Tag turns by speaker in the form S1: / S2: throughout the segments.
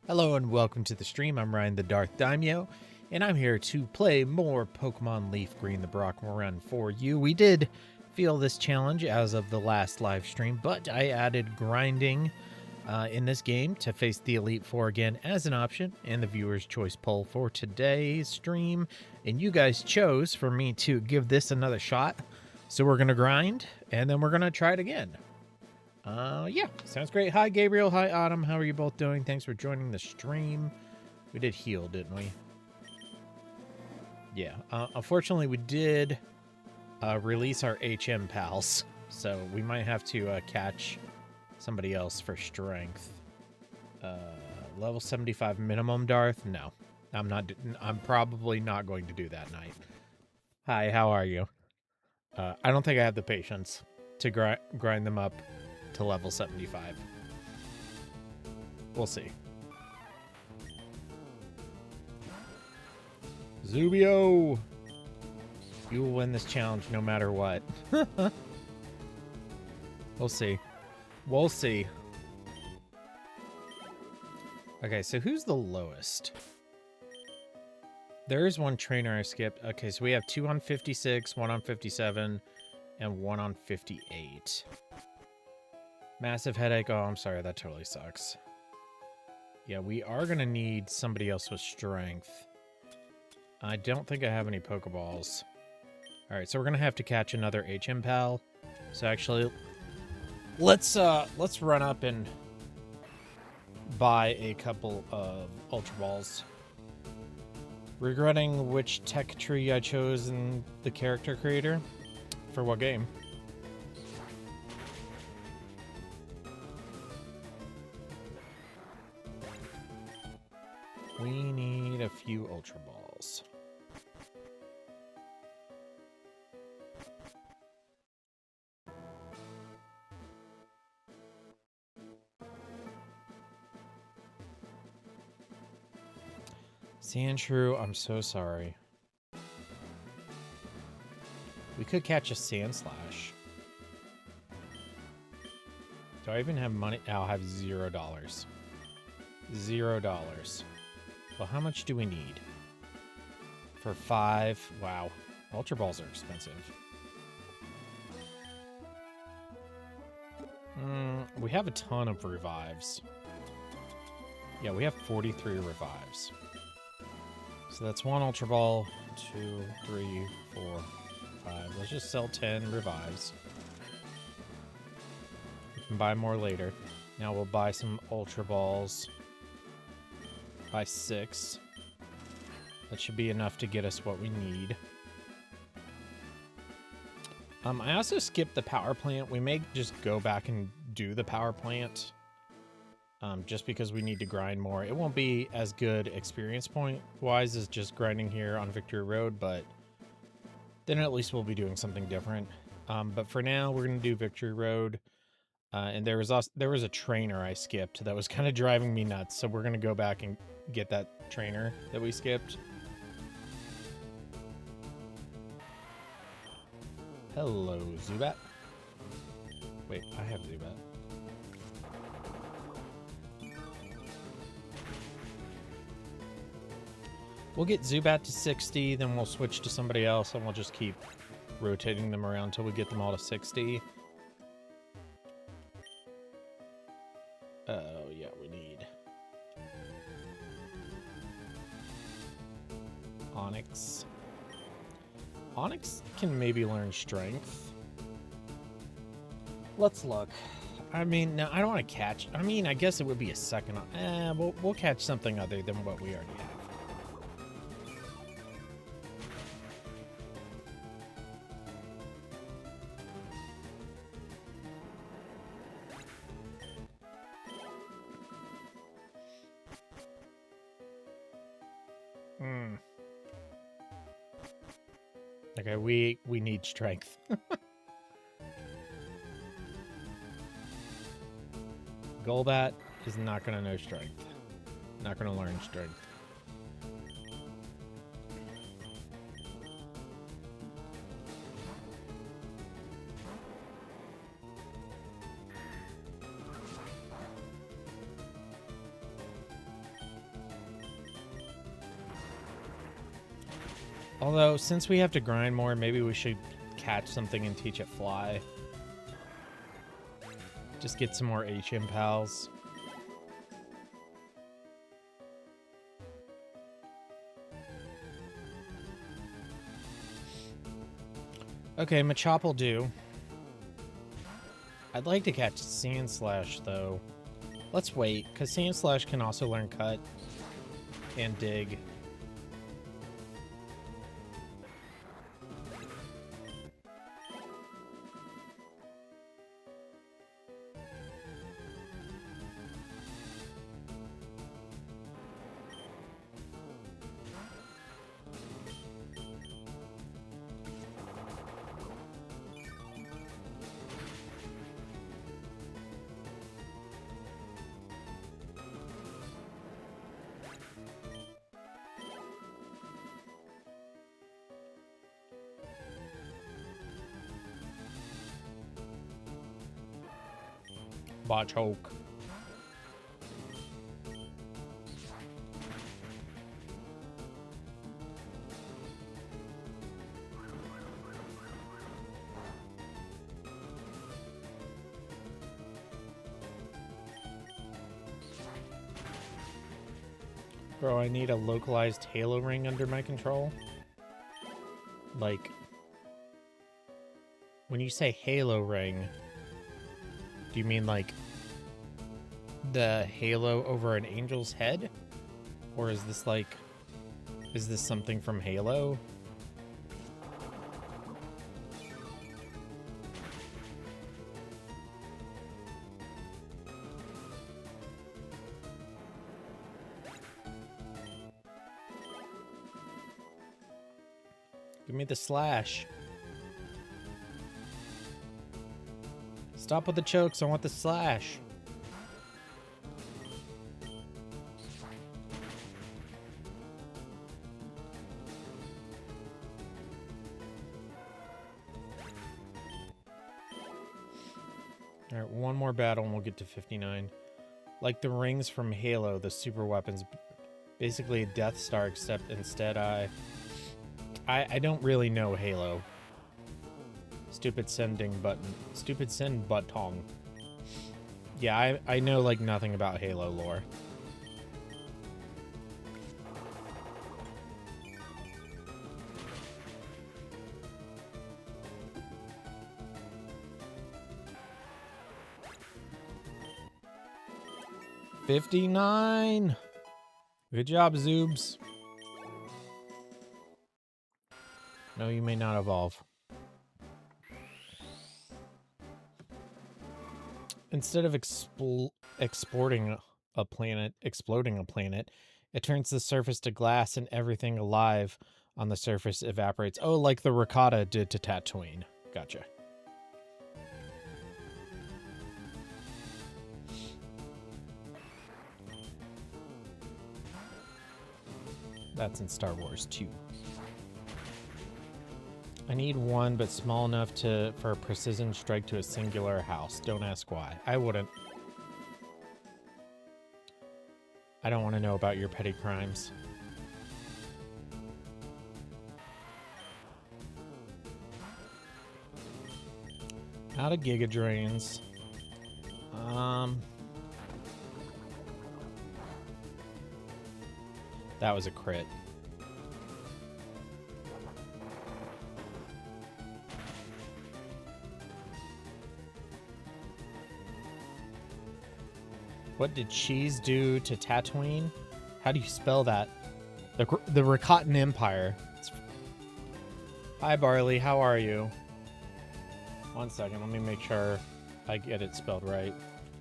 S1: Hello and welcome to the stream. I'm Ryan the DarthDaimyo, and I'm here to play more Pokemon LeafGreen the Brockmore run for you. We did feel this challenge as of the last live stream, but I added grinding in this game to face the Elite Four again as an option in the viewer's choice poll for today's stream, and you guys chose for me to give this another shot. So we're going to grind, and then we're going to try it again. Yeah, sounds great. Hi, Gabriel. Hi, Autumn. How are you both doing? Thanks for joining the stream. We did heal, didn't we? Yeah. Unfortunately, we did release our HM pals, so we might have to catch somebody else for strength. Level 75 minimum, Darth? No, I'm not. I'm probably not going to do that night. Hi, how are you? I don't think I have the patience to grind them up to level 75. We'll see. Zubio! You will win this challenge no matter what. We'll see. We'll see. Okay, so who's the lowest? There is one trainer I skipped. Okay, so we have 2 on 56, 1 on 57, and 1 on 58. Massive headache. Oh, I'm sorry. That totally sucks. Yeah, we are going to need somebody else with strength. I don't think I have any Pokeballs. All right, so we're going to have to catch another HM pal. So actually, let's run up and buy a couple of Ultra Balls. Regretting which tech tree I chose in the character creator. For what game? We need a few Ultra Balls. Sandshrew, I'm so sorry. We could catch a Sandslash. Do I even have money? I'll have $0. $0. Well, how much do we need? For 5? Wow. Ultra Balls are expensive. We have a ton of revives. Yeah, we have 43 revives. So that's 1 Ultra Ball, 2, 3, 4, 5. Let's just sell 10 revives. We can buy more later. Now we'll buy some Ultra Balls. Buy 6. That should be enough to get us what we need. I also skipped the power plant. We may just go back and do the power plant. Just because we need to grind more. It won't be as good experience point wise as just grinding here on Victory Road, but then at least we'll be doing something different. But for now, we're going to do Victory Road. And there was a trainer I skipped that was kind of driving me nuts. So we're going to go back and get that trainer that we skipped. Hello, Zubat. Wait, I have Zubat. We'll get Zubat to 60, then we'll switch to somebody else, and we'll just keep rotating them around until we get them all to 60. Oh, yeah, we need Onix. Onix can maybe learn Strength. Let's look. I mean, no, I don't want to catch. I mean, I guess it would be a second. We'll catch something other than what we already have. Okay, we need strength. Golbat is not going to know strength. Not going to learn strength. Although, since we have to grind more, maybe we should catch something and teach it fly. Just get some more HM pals. Okay, Machop will do. I'd like to catch Sandslash, though. Let's wait, because Sandslash can also learn Cut and Dig. Bot choke. Bro, I need a localized Halo ring under my control. Like, when you say Halo ring, do you mean like the halo over an angel's head? Or is this like, is this something from Halo? Give me the slash. Stop with the chokes, I want the slash. Alright, one more battle and we'll get to 59. Like the rings from Halo, the super weapons, basically a Death Star, except instead I don't really know Halo. Stupid sending button. Stupid send button. Yeah, I know like nothing about Halo lore. $59. Good job, Zoobs. No, you may not evolve. Instead of exploding a planet, it turns the surface to glass and everything alive on the surface evaporates. Oh, like the Ricotta did to Tatooine. Gotcha. That's in Star Wars 2. I need one, but small enough for a precision strike to a singular house. Don't ask why. I wouldn't. I don't want to know about your petty crimes. Out of Giga Drains. That was a crit. What did cheese do to Tatooine? How do you spell that? The Rakatan Empire. Hi, Barley. How are you? 1 second. Let me make sure I get it spelled right.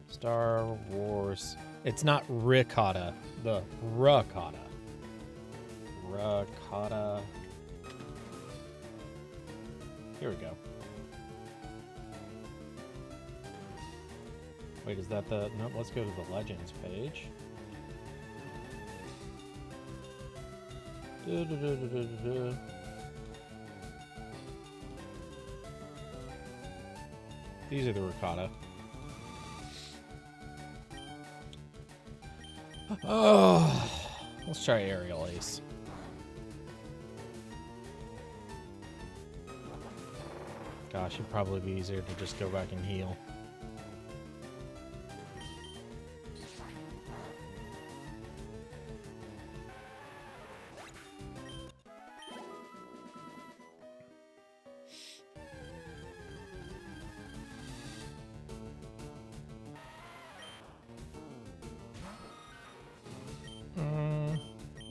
S1: Star Wars. It's not ricotta. The ricotta. Ricotta. Here we go. Wait, is that the... Nope, let's go to the Legends page. These are the ricotta. Oh, let's try Aerial Ace. Gosh, it'd probably be easier to just go back and heal.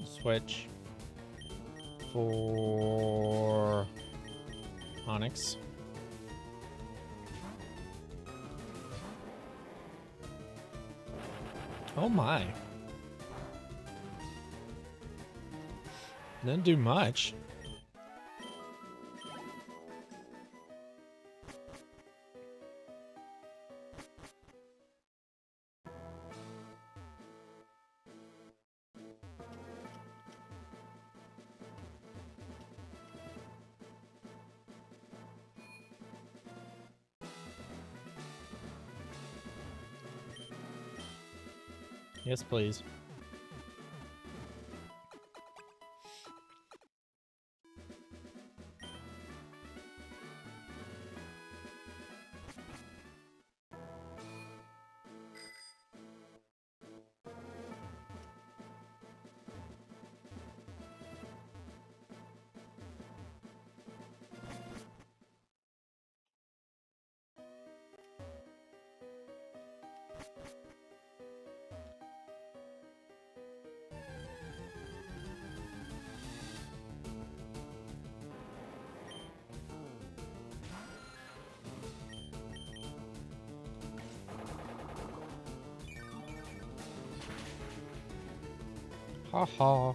S1: Switch for Onix. Oh my. Didn't do much. Yes, please. Ha ha.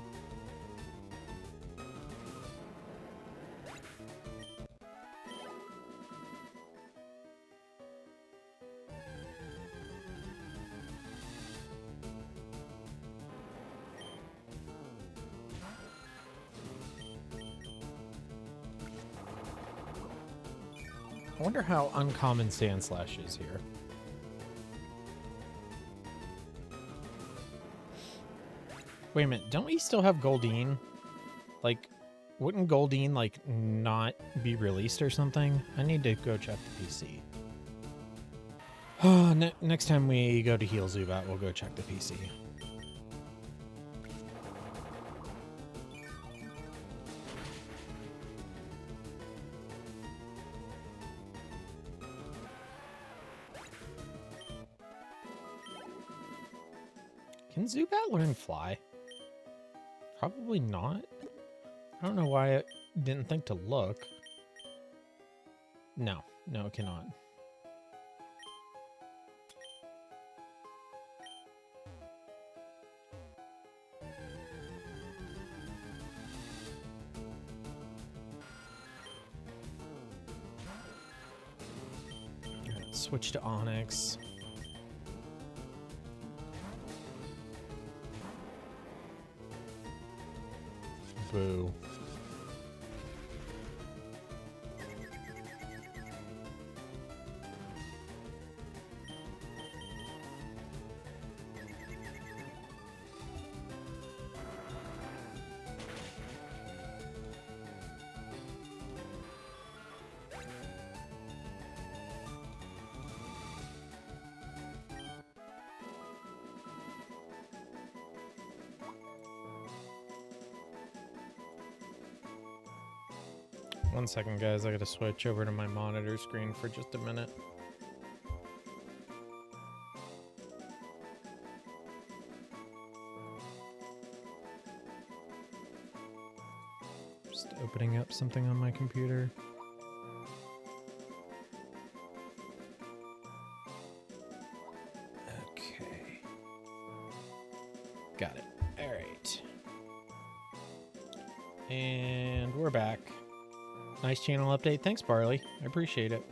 S1: I wonder how uncommon Sandslash is here. Wait a minute, don't we still have Goldeen? Like, wouldn't Goldeen, like, not be released or something? I need to go check the PC. Next time we go to heal Zubat, we'll go check the PC. Can Zubat learn Fly? Probably not. I don't know why I didn't think to look. No, it cannot. Switch to Onix. Boo. One second, guys. I gotta switch over to my monitor screen for just a minute. Just opening up something on my computer. Okay. Got it. All right. And we're back. Nice channel update. Thanks, Barley. I appreciate it.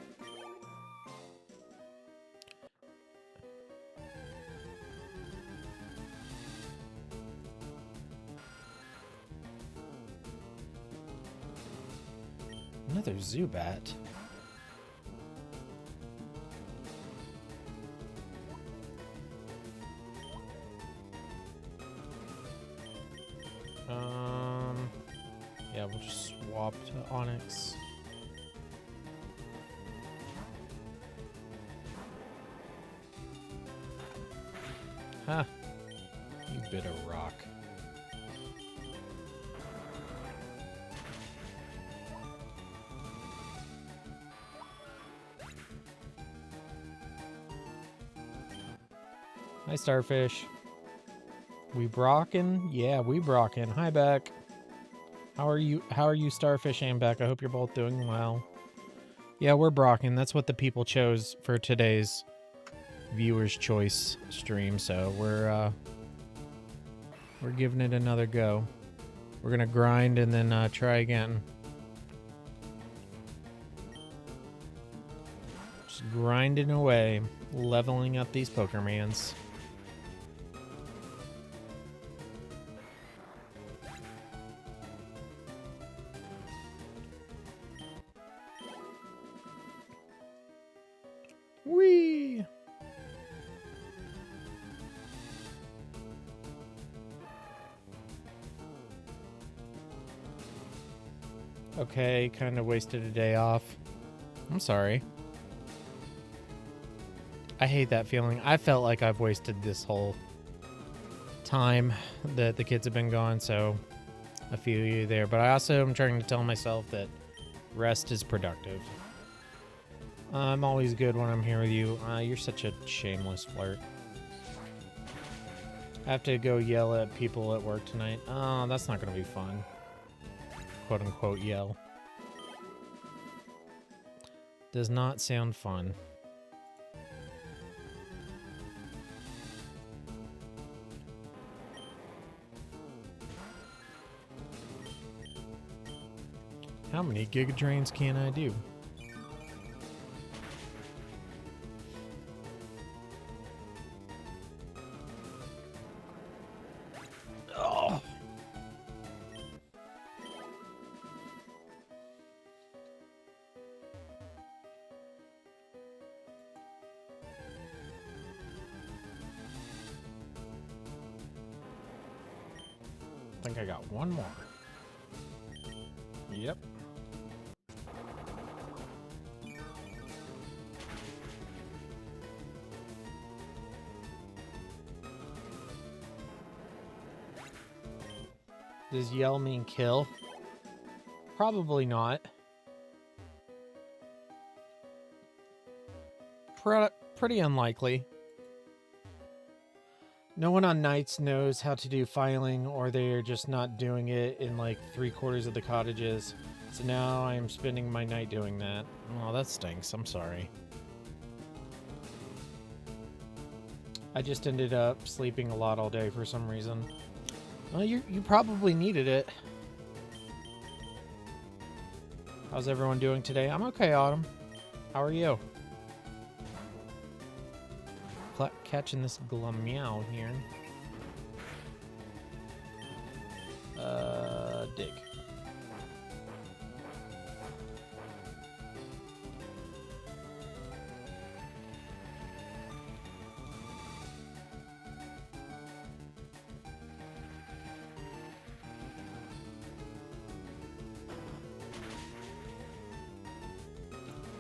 S1: Another Zubat. Yeah, we'll just swap to Onix. Ha! You bit of rock. Hi, Starfish. We brockin'? Yeah, we brockin'. Hi, Beck. How are you? How are you, Starfish and Beck? I hope you're both doing well. Yeah, we're brockin'. That's what the people chose for today's viewers' choice stream. So we're giving it another go. We're gonna grind and then try again. Just grinding away, leveling up these Pokemans. Whee! Okay, kind of wasted a day off. I'm sorry. I hate that feeling. I felt like I've wasted this whole time that the kids have been gone, so I feel you there. But I also am trying to tell myself that rest is productive. I'm always good when I'm here with you. You're such a shameless flirt. I have to go yell at people at work tonight. Oh, that's not going to be fun. Quote unquote yell. Does not sound fun. How many Giga Drains can I do? Oh. I think I got one more. Yep. Does yell mean kill? Probably not. Pretty unlikely. No one on nights knows how to do filing, or they're just not doing it in like 3/4 of the cottages. So now I am spending my night doing that. Oh, that stinks. I'm sorry. I just ended up sleeping a lot all day for some reason. Well, you probably needed it. How's everyone doing today? I'm okay, Autumn. How are you? Catching this Glameow here. Dig.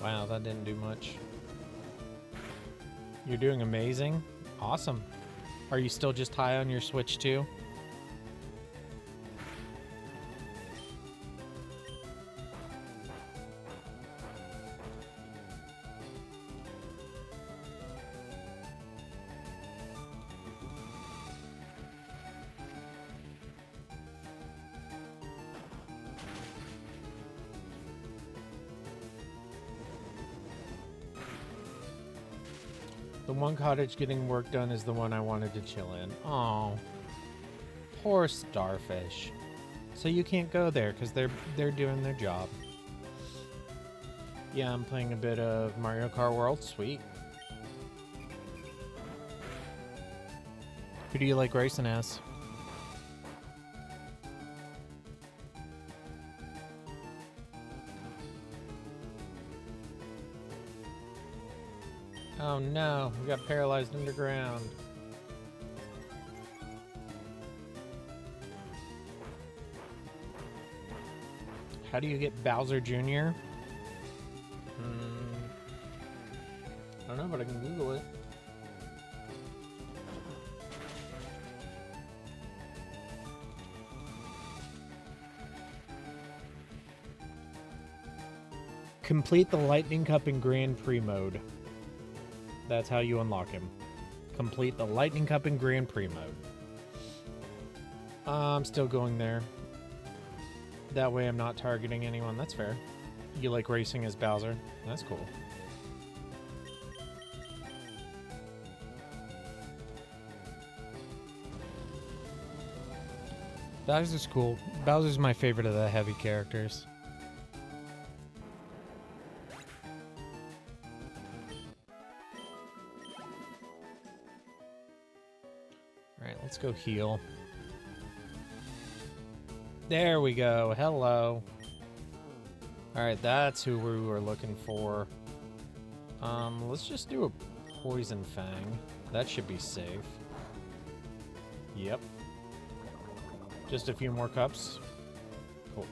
S1: Wow, that didn't do much. You're doing amazing. Awesome. Are you still just high on your Switch too? The one cottage getting work done is the one I wanted to chill in. Oh, poor Starfish. So you can't go there because they're doing their job. Yeah, I'm playing a bit of Mario Kart World. Sweet. Who do you like racing as? Oh no, we got paralyzed underground. How do you get Bowser Jr.? I don't know, but I can Google it. Complete the Lightning Cup in Grand Prix mode. That's how you unlock him. Complete the Lightning Cup in Grand Prix mode. I'm still going there. That way I'm not targeting anyone. That's fair. You like racing as Bowser? That's cool. Bowser's cool. Bowser's my favorite of the heavy characters. Alright, let's go heal. There we go. Hello. Alright, that's who we were looking for. Let's just do a Poison Fang. That should be safe. Yep. Just a few more cups. Cool.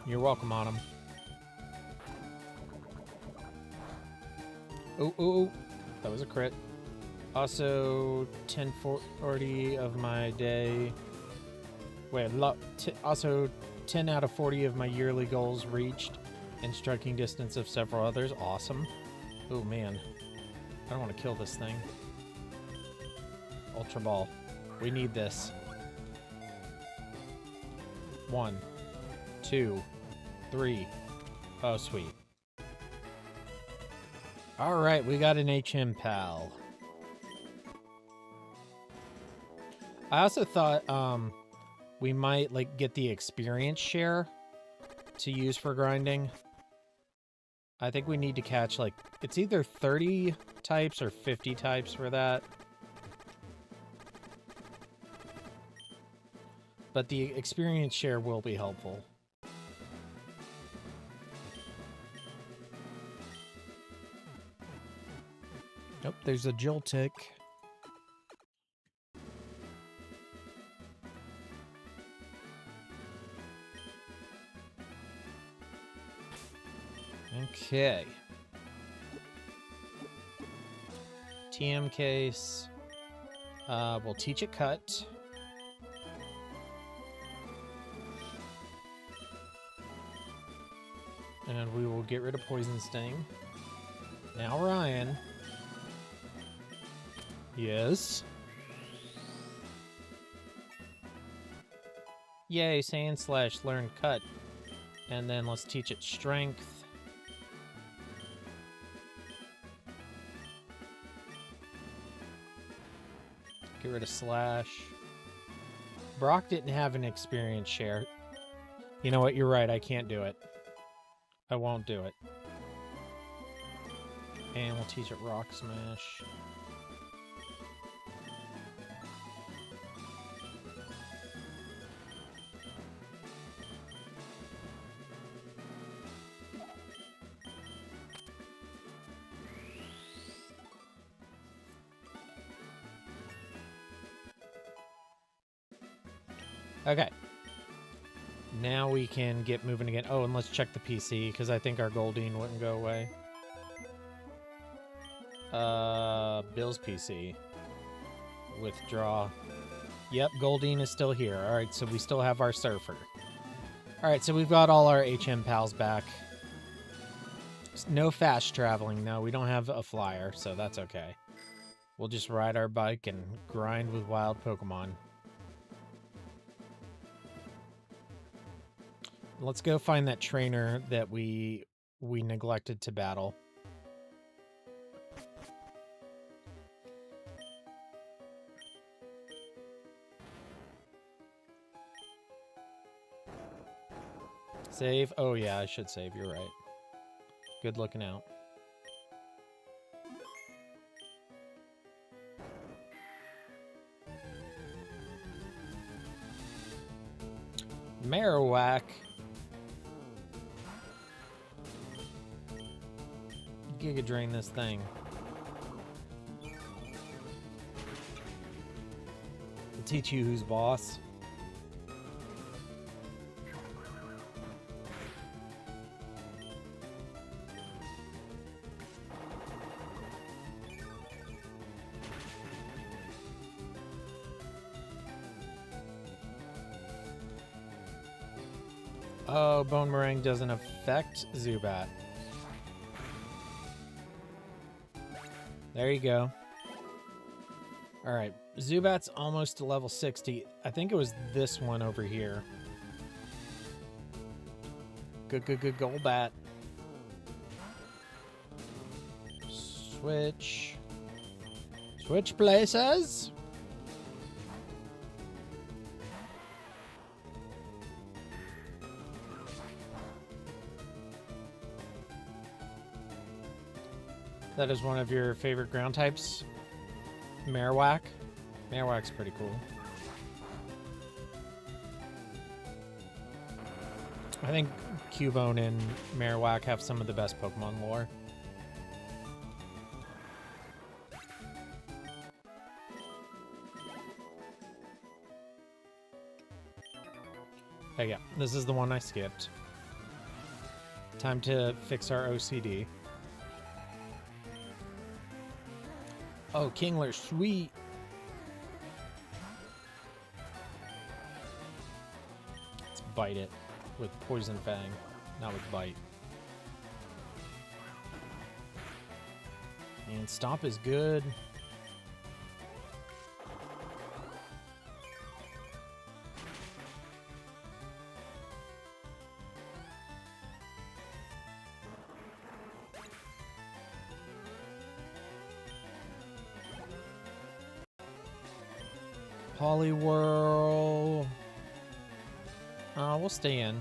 S1: You're welcome, Autumn. Oh, that was a crit. Also, 10/40 of my day. Wait, also 10 out of 40 of my yearly goals reached, and striking distance of several others. Awesome. Oh man, I don't want to kill this thing. Ultra Ball. We need this. 1, 2, 3. Oh, sweet. Alright, we got an HM pal. I also thought we might like get the experience share to use for grinding. I think we need to catch like, it's either 30 types or 50 types for that. But the experience share will be helpful. Nope, there's a Joltik. Okay. TM case. We'll teach it cut. And we will get rid of Poison Sting. Now Ryan. Yes. Yay, Sand/learn cut. And then let's teach it strength. Get rid of Slash. Brock didn't have an experience share. You know what? You're right. I can't do it. I won't do it. And we'll teach it Rock Smash. Okay. Now we can get moving again. Oh, and let's check the PC, because I think our Goldeen wouldn't go away. Bill's PC. Withdraw. Yep, Goldeen is still here. Alright, so we still have our Surfer. Alright, so we've got all our HM pals back. No fast traveling, though. We don't have a flyer, so that's okay. We'll just ride our bike and grind with wild Pokemon. Let's go find that trainer that we neglected to battle. Save? Oh yeah, I should save, you're right. Good looking out. Marowak. Giga Drain this thing. I'll teach you who's boss. Oh, Bone Meringue doesn't affect Zubat. There you go. All right, Zubat's almost to level 60. I think it was this one over here. Good Golbat. Switch. Switch places. That is one of your favorite ground types? Marowak? Marowak's pretty cool. I think Cubone and Marowak have some of the best Pokemon lore. Oh yeah, this is the one I skipped. Time to fix our OCD. Oh, Kingler, sweet. Let's bite it with Poison Fang, not with Bite. And Stomp is good. Poliwhirl. We'll stay in.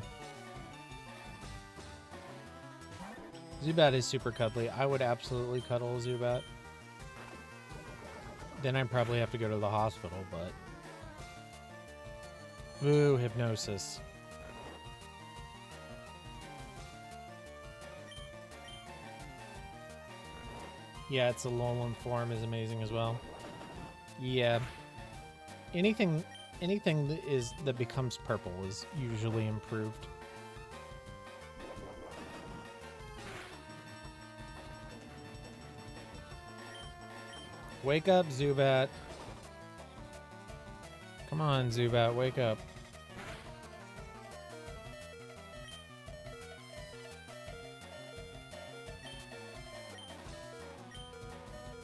S1: Zubat is super cuddly. I would absolutely cuddle a Zubat. Then I'd probably have to go to the hospital, but... Ooh, Hypnosis. Yeah, its Alolan form is amazing as well. Yeah. Anything that becomes purple is usually improved. Wake up, Zubat. Come on, Zubat, wake up.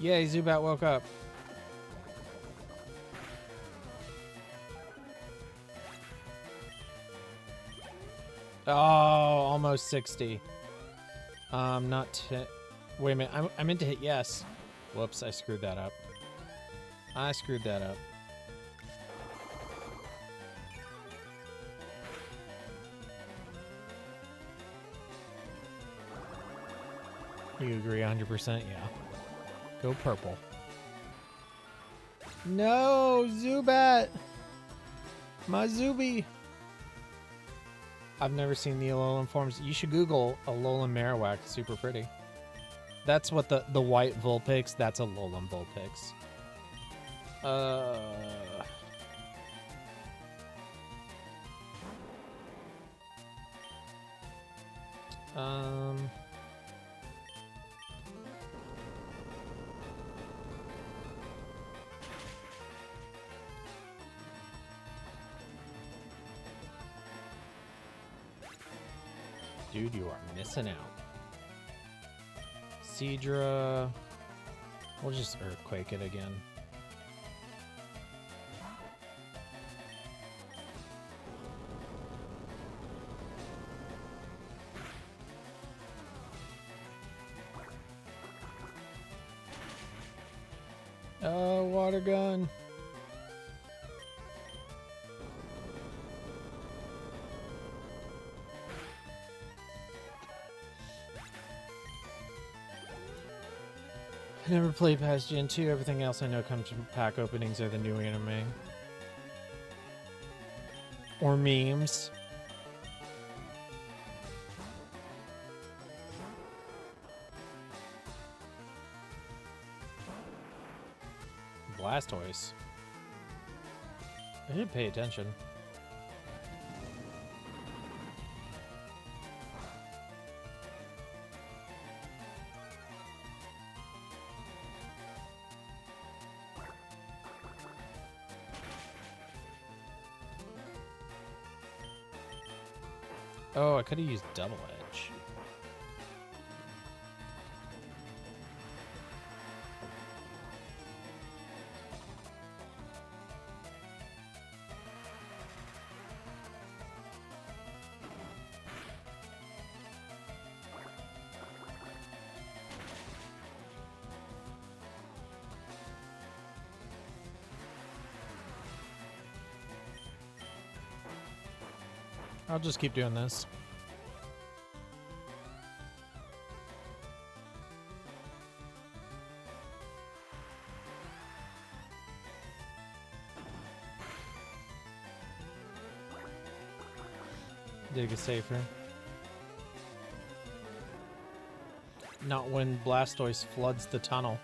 S1: Yay, Zubat woke up. Oh, almost 60. Not to... Wait a minute, I meant to hit yes. Whoops, I screwed that up. I screwed that up. You agree 100%? Yeah. Go purple. No, Zubat! My Zuby! I've never seen the Alolan forms. You should Google Alolan Marowak. It's super pretty. That's what the white Vulpix, that's Alolan Vulpix. Dude, you are missing out. Seadra. We'll just Earthquake it again. Oh, water gun. I never played past Gen 2. Everything else I know comes from pack openings or the new anime. Or memes. Blastoise. I didn't pay attention. Oh, I could have used Double Edge. I'll just keep doing this. Dig is safer. Not when Blastoise floods the tunnel.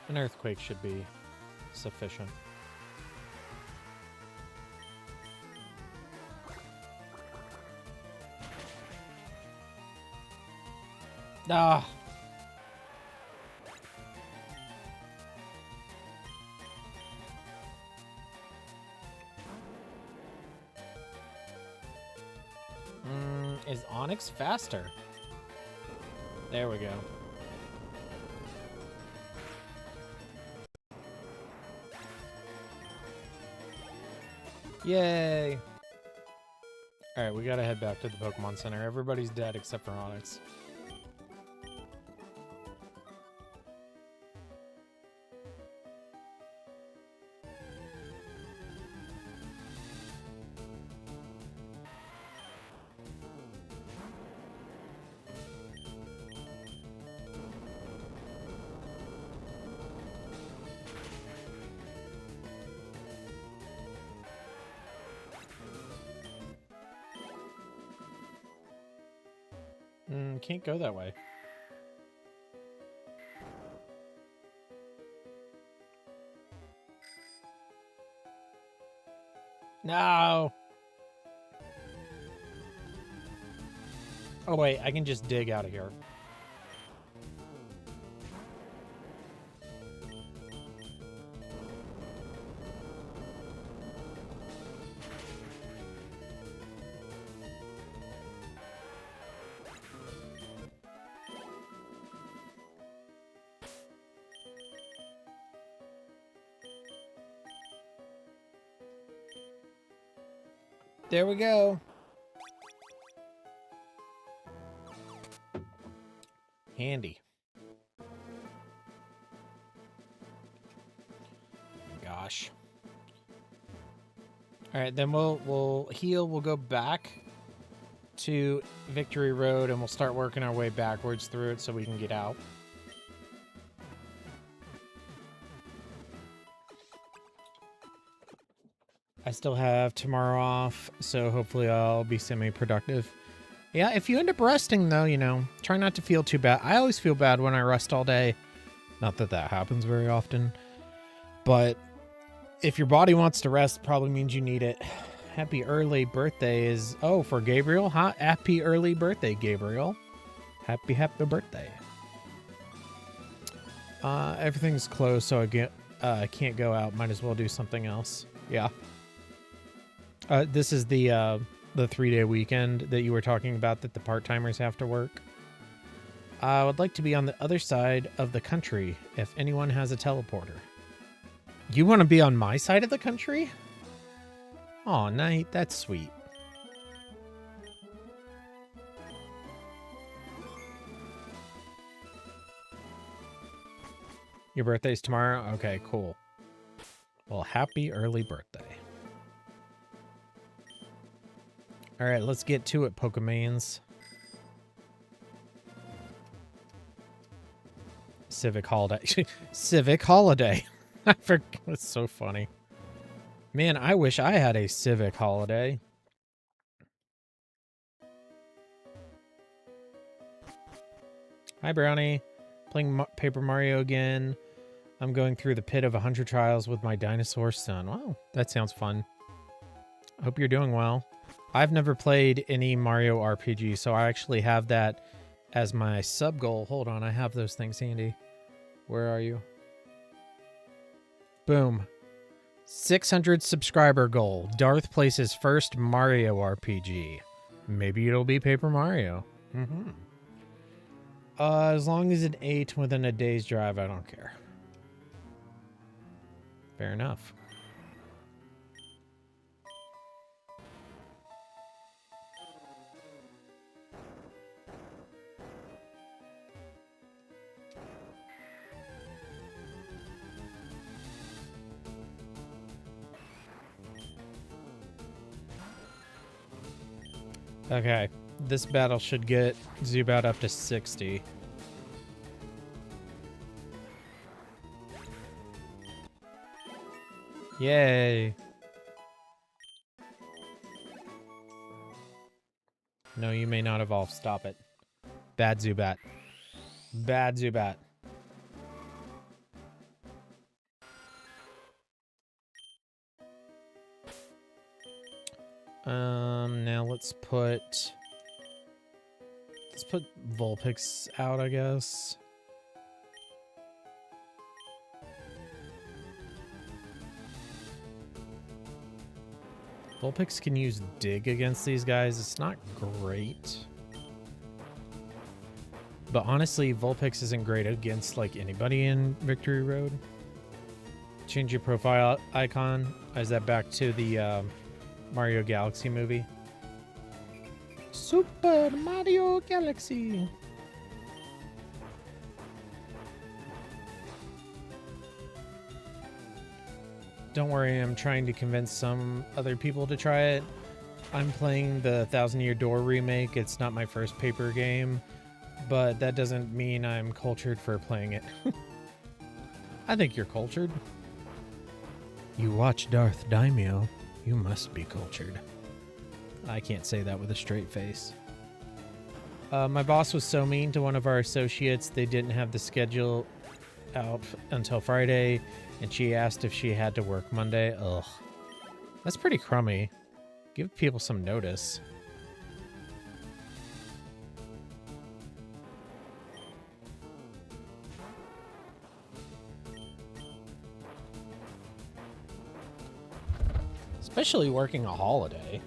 S1: An earthquake should be sufficient. Ah. Is Onix faster? There we go. Yay! Alright, we gotta head back to the Pokemon Center. Everybody's dead except for Onix. Can't go that way. No! Oh wait, I can just dig out of here. There we go. Handy. Gosh. All right, then we'll heal. We'll go back to Victory Road and we'll start working our way backwards through it so we can get out. I still have tomorrow off, so hopefully I'll be semi-productive. Yeah, if you end up resting, though, you know, try not to feel too bad. I always feel bad when I rest all day. Not that that happens very often. But if your body wants to rest, probably means you need it. Happy early birthday is... Oh, for Gabriel? Huh? Happy early birthday, Gabriel. Happy birthday. Everything's closed, so I can't go out. Might as well do something else. Yeah. This is the 3-day weekend that you were talking about that the part-timers have to work. I would like to be on the other side of the country if anyone has a teleporter. You want to be on my side of the country? Aw, Knight, that's sweet. Your birthday's tomorrow? Okay, cool. Well, happy early birthday. All right, let's get to it, Pokemans. Civic holiday. Civic holiday. I forgot. It's so funny. Man, I wish I had a civic holiday. Hi, Brownie. Playing Paper Mario again. I'm going through the pit of 100 trials with my dinosaur son. Wow, that sounds fun. I hope you're doing well. I've never played any Mario RPG, so I actually have that as my sub goal. Hold on, I have those things handy. Where are you? Boom. 600 subscriber goal. Darth plays his first Mario RPG. Maybe it'll be Paper Mario. As long as it ate within a day's drive, I don't care. Fair enough. Okay, this battle should get Zubat up to 60. Yay! No, you may not evolve. Stop it. Bad Zubat. Bad Zubat. Now let's put Vulpix out, I guess. Vulpix can use Dig against these guys. It's not great. But honestly, Vulpix isn't great against like anybody in Victory Road. Change your profile icon. Is that back to the Mario Galaxy movie? Super Mario Galaxy. Don't worry, I'm trying to convince some other people to try it. I'm playing the Thousand Year Door remake. It's not my first paper game, but that doesn't mean I'm cultured for playing it. I think you're cultured. You watch DarthDaimyo, you must be cultured. I can't say that with a straight face. My boss was so mean to one of our associates. They didn't have the schedule out until Friday, and she asked if she had to work Monday. Ugh. That's pretty crummy. Give people some notice. Especially working a holiday.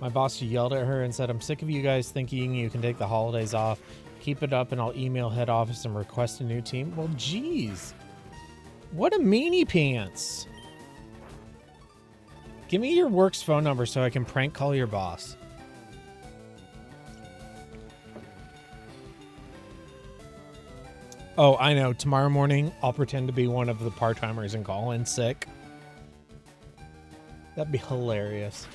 S1: My boss yelled at her and said, "I'm sick of you guys thinking you can take the holidays off. Keep it up and I'll email head office and request a new team." Well, geez. What a meanie pants. Give me your work's phone number so I can prank call your boss. Oh, I know. Tomorrow morning, I'll pretend to be one of the part-timers and call in sick. That'd be hilarious.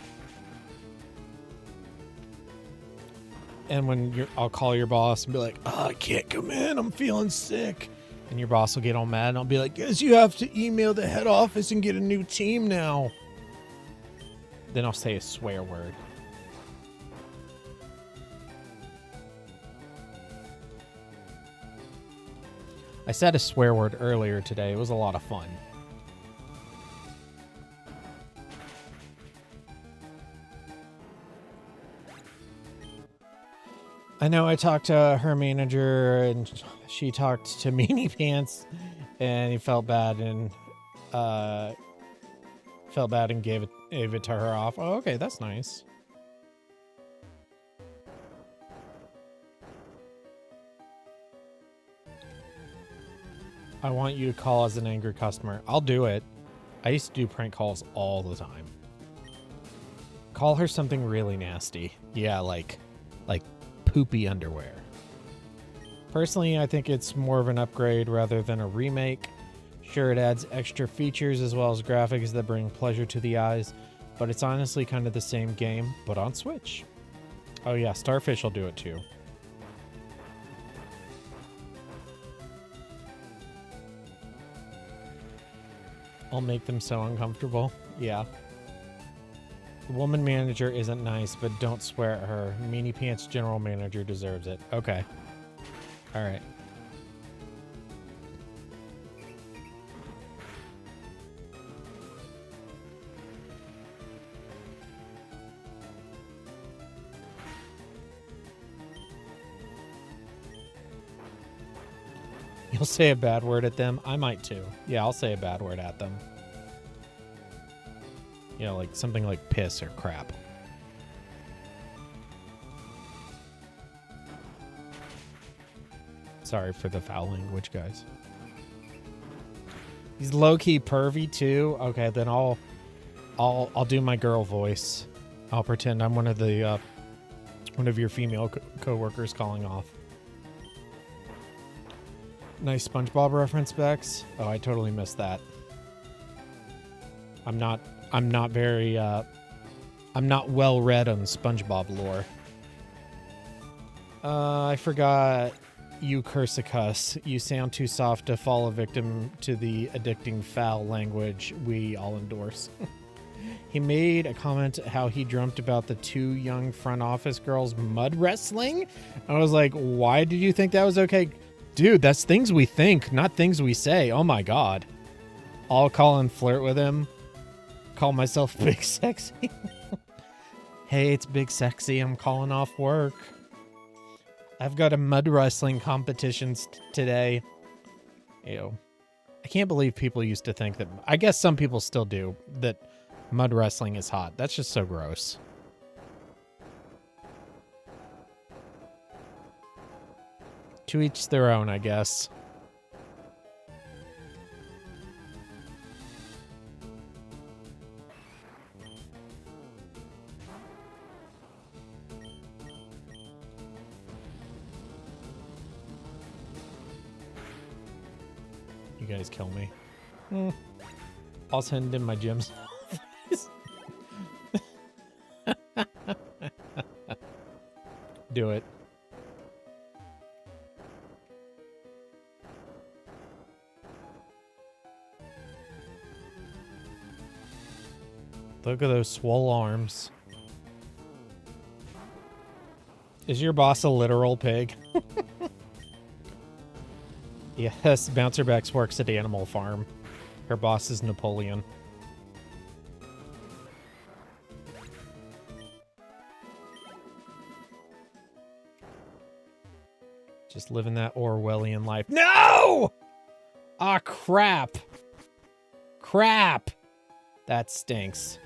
S1: And when I'll call your boss and be like, "Oh, I can't come in. I'm feeling sick." And your boss will get all mad and I'll be like, "Guess you have to email the head office and get a new team now." Then I'll say a swear word. I said a swear word earlier today. It was a lot of fun. I know I talked to her manager and she talked to Meanie Pants and he felt bad and gave it to her off. Oh, okay, that's nice. I want you to call as an angry customer. I'll do it. I used to do prank calls all the time. Call her something really nasty. Yeah, like poopy underwear. Personally, I think it's more of an upgrade rather than a remake. Sure, it adds extra features as well as graphics that bring pleasure to the eyes, but it's honestly kind of the same game, but on Switch. Oh yeah, Starfish will do it too. I'll make them so uncomfortable. Yeah. The woman manager isn't nice, but don't swear at her. Meanie Pants general manager deserves it. Okay. All right. You'll say a bad word at them? I might too. Yeah, I'll say a bad word at them. You know, like something like piss or crap. Sorry for the foul language, guys. He's low-key pervy too. Okay, then I'll do my girl voice. I'll pretend I'm one of your female co-workers calling off. Nice SpongeBob reference, Bex. Oh, I totally missed that. I'm not well read on SpongeBob lore. I forgot you curse a cuss. You sound too soft to fall a victim to the addicting foul language we all endorse. He made a comment how he dreamt about the two young front office girls mud wrestling. I was like, why did you think that was okay? Dude, that's things we think, not things we say. Oh my God. I'll call and flirt with him. Call myself Big Sexy. Hey, it's Big Sexy. I'm calling off work. I've got a mud wrestling competition today. Ew. I can't believe people used to think that. I guess some people still do, that mud wrestling is hot. That's just so gross. To each their own, I guess. You guys kill me. I'll send in my gyms. Do it. Look at those swole arms. Is your boss a literal pig? Yes, Bouncerbex works at Animal Farm. Her boss is Napoleon. Just living that Orwellian life. No! Ah, crap. Crap. That stinks.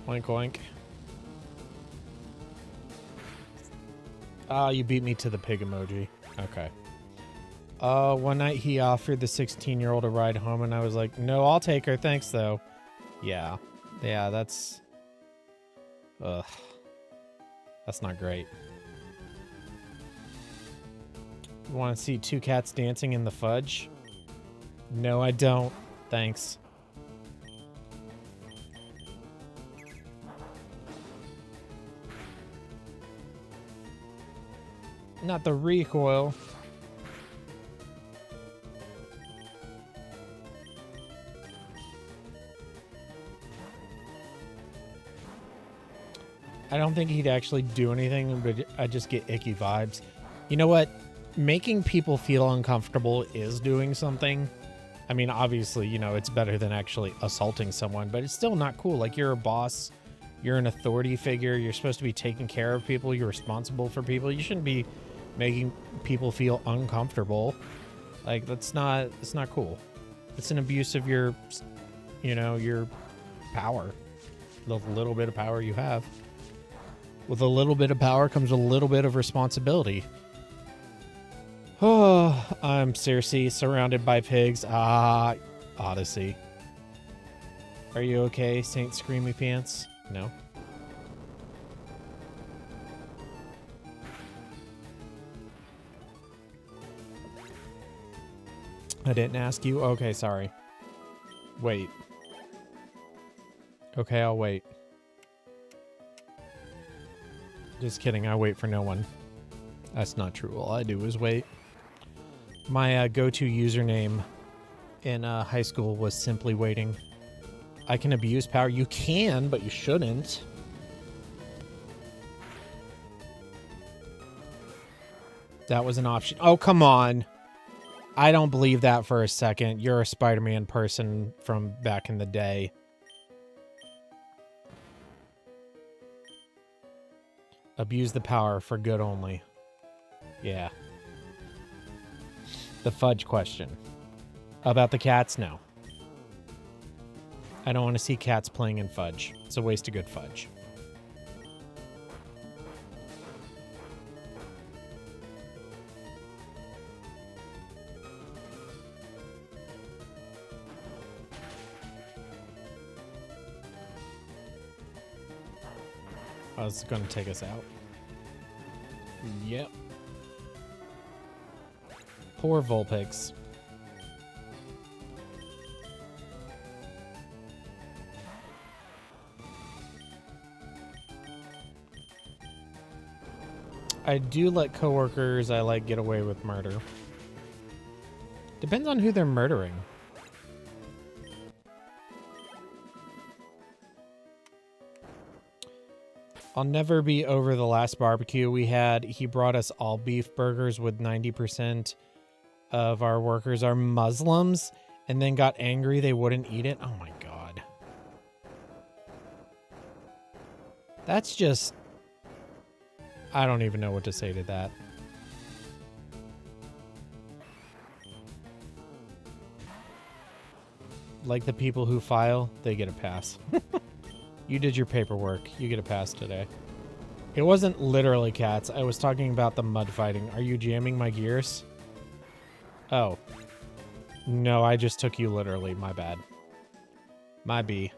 S1: Oink, oink. Ah, you beat me to the pig emoji. Okay. One night he offered the 16-year-old a ride home, and I was like, no, I'll take her. Thanks, though. Yeah. Yeah, that's... Ugh. That's not great. You want to see two cats dancing in the fudge? No, I don't. Thanks. Not the recoil. I don't think he'd actually do anything, but I just get icky vibes. You know what? Making people feel uncomfortable is doing something. I mean, obviously, you know, it's better than actually assaulting someone, but it's still not cool. Like, you're a boss. You're an authority figure. You're supposed to be taking care of people. You're responsible for people. You shouldn't be making people feel uncomfortable. Like, it's not cool. It's an abuse of your, you know, your power. The little bit of power you have. With a little bit of power comes a little bit of responsibility. Oh, I'm seriously surrounded by pigs. Ah, Odyssey. Are you okay, Saint Screamy Pants? No. I didn't ask you? Okay, sorry. Wait. Okay, I'll wait. Just kidding, I wait for no one. That's not true. All I do is wait. My go-to username in high school was Simply Waiting. I can abuse power. You can, but you shouldn't. That was an option. Oh, come on. I don't believe that for a second. You're a Spider-Man person from back in the day. Abuse the power for good only. Yeah. The fudge question. About the cats? No. I don't want to see cats playing in fudge. It's a waste of good fudge. Oh, this is going to take us out. Yep. Poor Vulpix. I do let coworkers I like get away with murder. Depends on who they're murdering. I'll never be over the last barbecue we had. He brought us all beef burgers with 90% of our workers are Muslims and then got angry they wouldn't eat it. Oh my God. That's just... I don't even know what to say to that. Like the people who file, they get a pass. You did your paperwork. You get a pass today. It wasn't literally cats. I was talking about the mud fighting. Are you jamming my gears? Oh. No, I just took you literally. My bad. My B.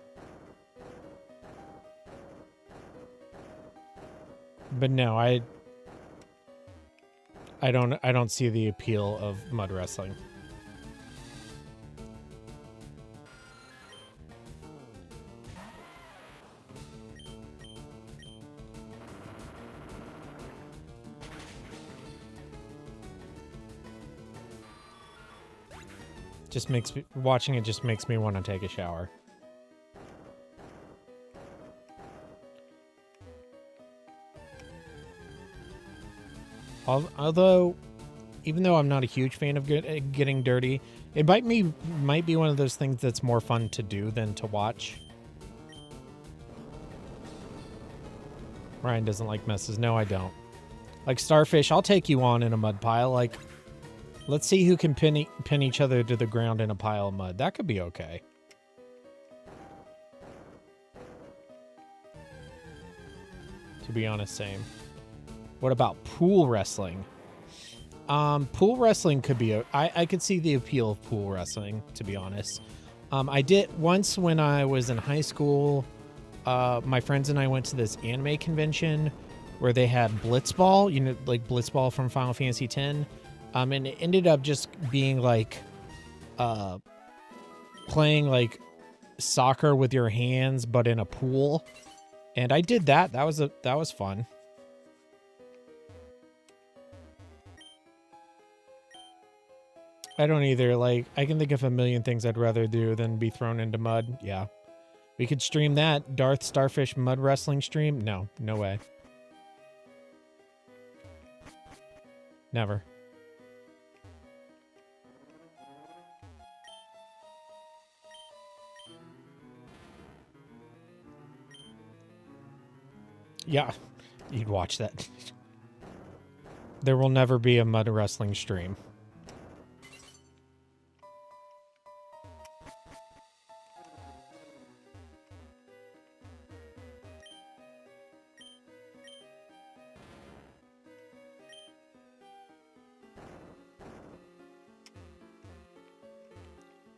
S1: But no, I don't see the appeal of mud wrestling. Just makes me, watching it just makes me want to take a shower. Although, even though I'm not a huge fan of getting dirty, it might be one of those things that's more fun to do than to watch. Ryan doesn't like messes. No, I don't. Like Starfish, I'll take you on in a mud pile. Like, let's see who can pin each other to the ground in a pile of mud. That could be okay. To be honest, same. What about pool wrestling? Pool wrestling could be I could see the appeal of pool wrestling, to be honest. I did once when I was in high school. My friends and I went to this anime convention where they had Blitzball, you know, like Blitzball from Final Fantasy X. And it ended up just being like playing like soccer with your hands, but in a pool. And I did that. That was fun. I don't either. Like, I can think of a million things I'd rather do than be thrown into mud. Yeah. We could stream that. Darth Starfish mud wrestling stream? No. No way. Never. Yeah. You'd watch that. There will never be a mud wrestling stream.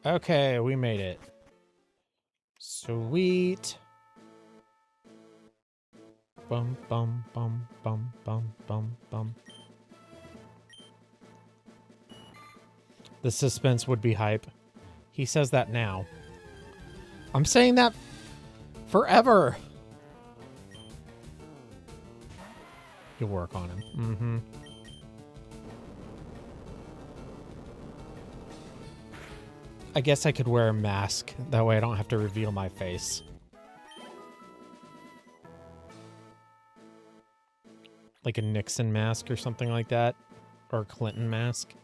S1: Okay, we made it. Sweet. Bum, bum, bum, bum, bum, bum, bum. The suspense would be hype. He says that now. I'm saying that forever. You'll work on him. Mm-hmm. I guess I could wear a mask. That way I don't have to reveal my face. Like a Nixon mask or something like that. Or a Clinton mask.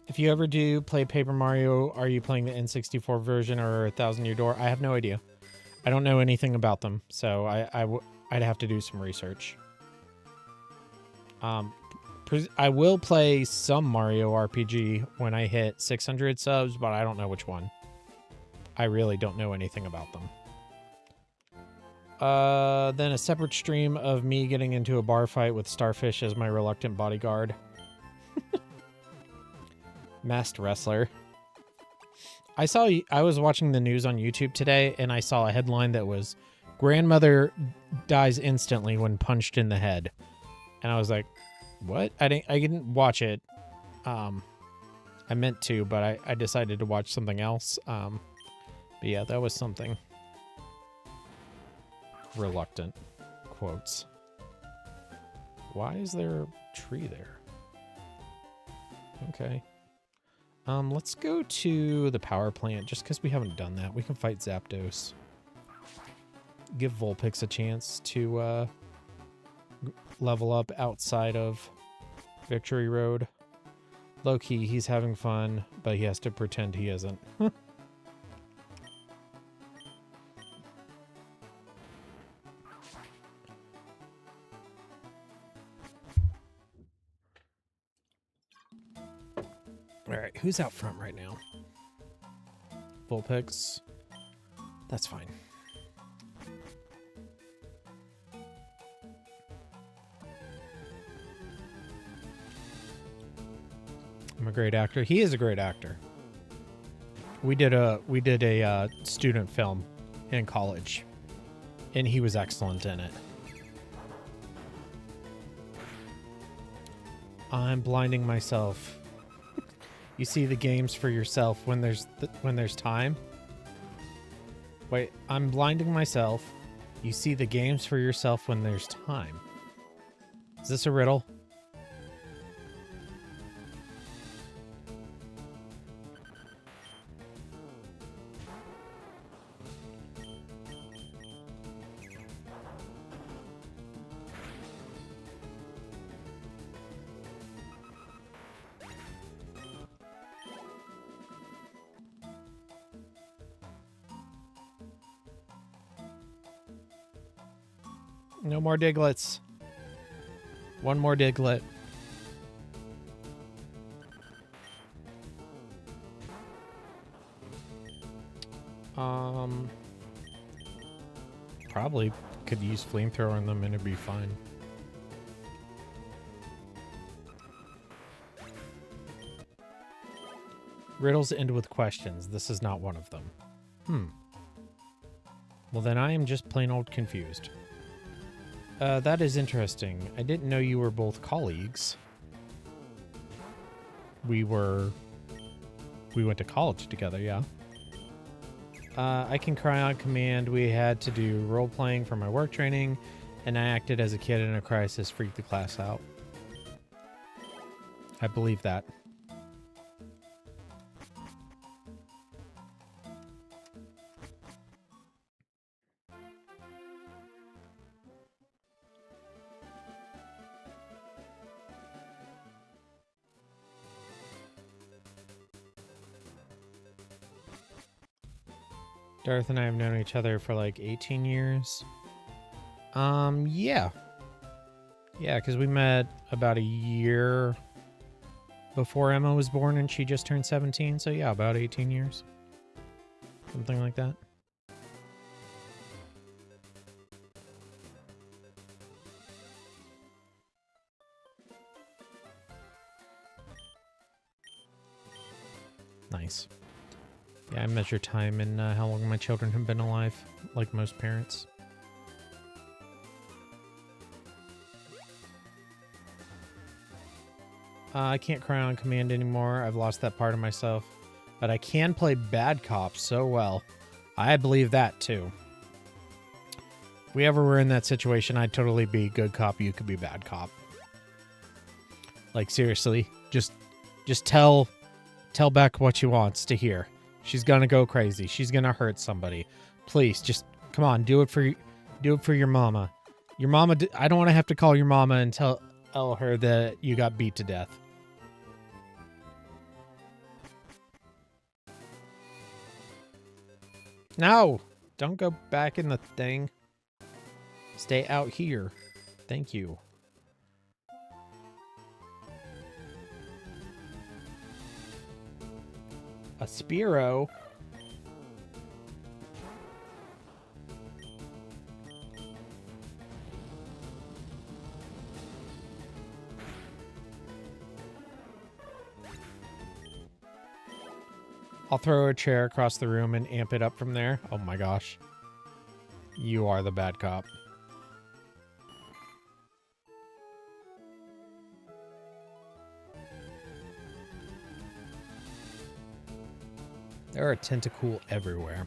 S1: If If you ever do play Paper Mario, are you playing the N64 version or Thousand Year Door? I have no idea. I don't know anything about them, so I'd have to do some research. I will play some Mario RPG when I hit 600 subs, but I don't know which one. I really don't know anything about them. Then a separate stream of me getting into a bar fight with Starfish as my reluctant bodyguard. Masked wrestler. I was watching the news on YouTube today, and I saw a headline that was, "Grandmother dies instantly when punched in the head." And I was like, what? I didn't watch it. I meant to, but I decided to watch something else. But yeah, that was something. Reluctant. Quotes. Why is there a tree there? Okay. Let's go to the power plant, just because we haven't done that. We can fight Zapdos. Give Vulpix a chance to level up outside of Victory Road. Low-key, he's having fun, but he has to pretend he isn't. Alright, who's out front right now? Vulpix. That's fine. I'm a great actor. He is a great actor. We did a student film in college, and he was excellent in it. I'm blinding myself. You see the games for yourself when there's time. Wait, I'm blinding myself. You see the games for yourself when there's time. Is this a riddle? No more Diglets. One more Diglett. Probably could use flamethrower on them and it'd be fine. Riddles end with questions. This is not one of them. Well, then I am just plain old confused. That is interesting. I didn't know you were both colleagues. We went to college together, yeah. I can cry on command. We had to do role-playing for my work training, and I acted as a kid in a crisis, freaked the class out. I believe that. Darth and I have known each other for like 18 years. Yeah. Yeah, because we met about a year before Emma was born and she just turned 17. So yeah, about 18 years. Something like that. Nice. Yeah, I measure time and how long my children have been alive, like most parents. I can't cry on command anymore. I've lost that part of myself. But I can play bad cop so well. I believe that, too. If we ever were in that situation, I'd totally be good cop, you could be bad cop. Like, seriously, just tell Beck what she wants to hear. She's gonna go crazy. She's gonna hurt somebody. Please, just come on, do it for your mama. Your mama. I don't want to have to call your mama and tell her that you got beat to death. No! Don't go back in the thing. Stay out here. Thank you. A Spearow? I'll throw a chair across the room and amp it up from there. Oh my gosh. You are the bad cop. There are Tentacool everywhere.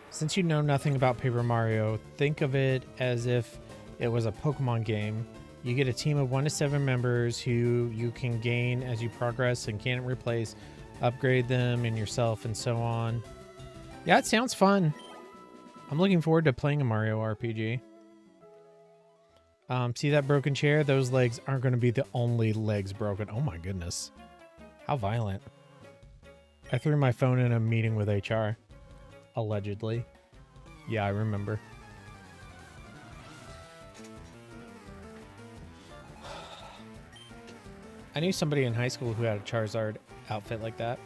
S1: Since you know nothing about Paper Mario, think of it as if it was a Pokemon game. You get a team of 1 to 7 members who you can gain as you progress and can't replace, upgrade them and yourself and so on. Yeah, it sounds fun. I'm looking forward to playing a Mario RPG. See that broken chair? Those legs aren't going to be the only legs broken. Oh my goodness. How violent. I threw my phone in a meeting with HR. Allegedly. Yeah, I remember. I knew somebody in high school who had a Charizard outfit like that.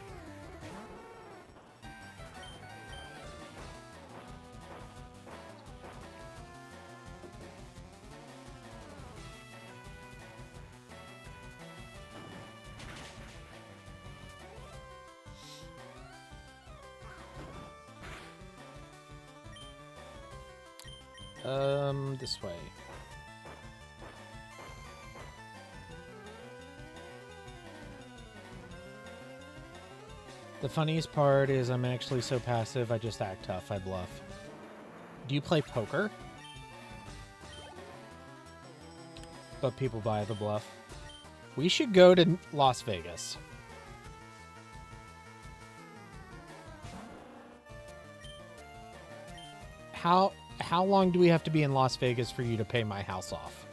S1: This way. The funniest part is I'm actually so passive, I just act tough, I bluff. Do you play poker? But people buy the bluff. We should go to Las Vegas. How long do we have to be in Las Vegas for you to pay my house off?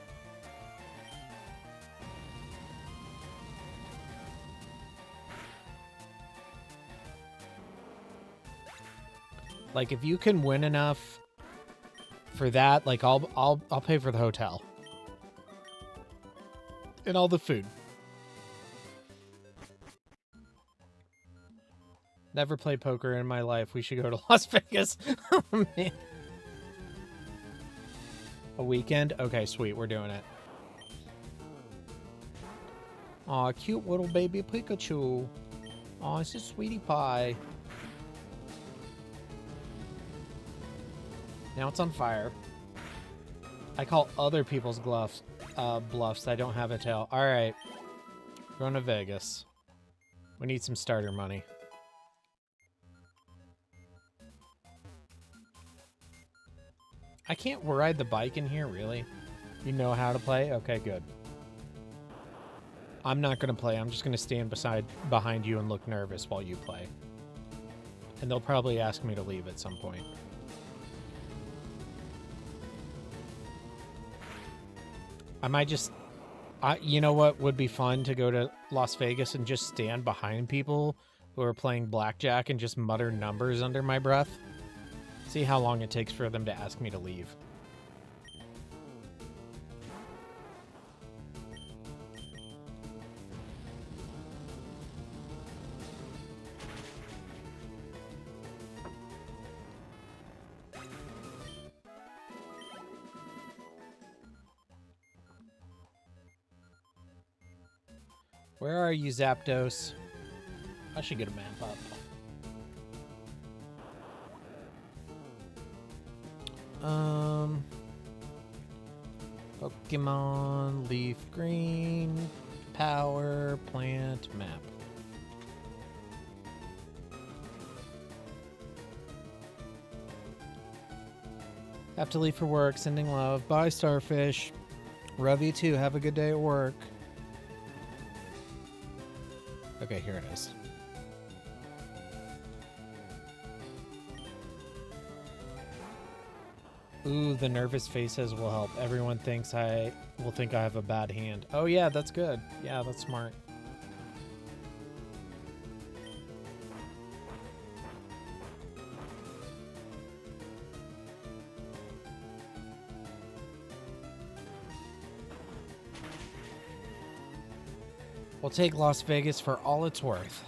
S1: Like, if you can win enough for that, like I'll pay for the hotel and all the food. Never played poker in my life. We should go to Las Vegas. Oh, man. A weekend? Okay, sweet. We're doing it. Aw, cute little baby Pikachu. Aw, it's a sweetie pie. Now it's on fire. I call other people's bluffs. I don't have a tail. All right. We're going to Vegas. We need some starter money. I can't ride the bike in here, really? You know how to play? Okay, good. I'm not going to play. I'm just going to stand behind you and look nervous while you play. And they'll probably ask me to leave at some point. I might just... you know what would be fun? To go to Las Vegas and just stand behind people who are playing blackjack and just mutter numbers under my breath. See how long it takes for them to ask me to leave. Where are you, Zapdos? I should get a map up. Pokemon, LeafGreen, Power, Plant, Map. Have to leave for work. Sending love. Bye, Starfish. Love you too. Have a good day at work. Okay, here it is. Ooh, the nervous faces will help. Everyone thinks I will think I have a bad hand. Oh yeah, that's good. Yeah, that's smart. We'll take Las Vegas for all it's worth.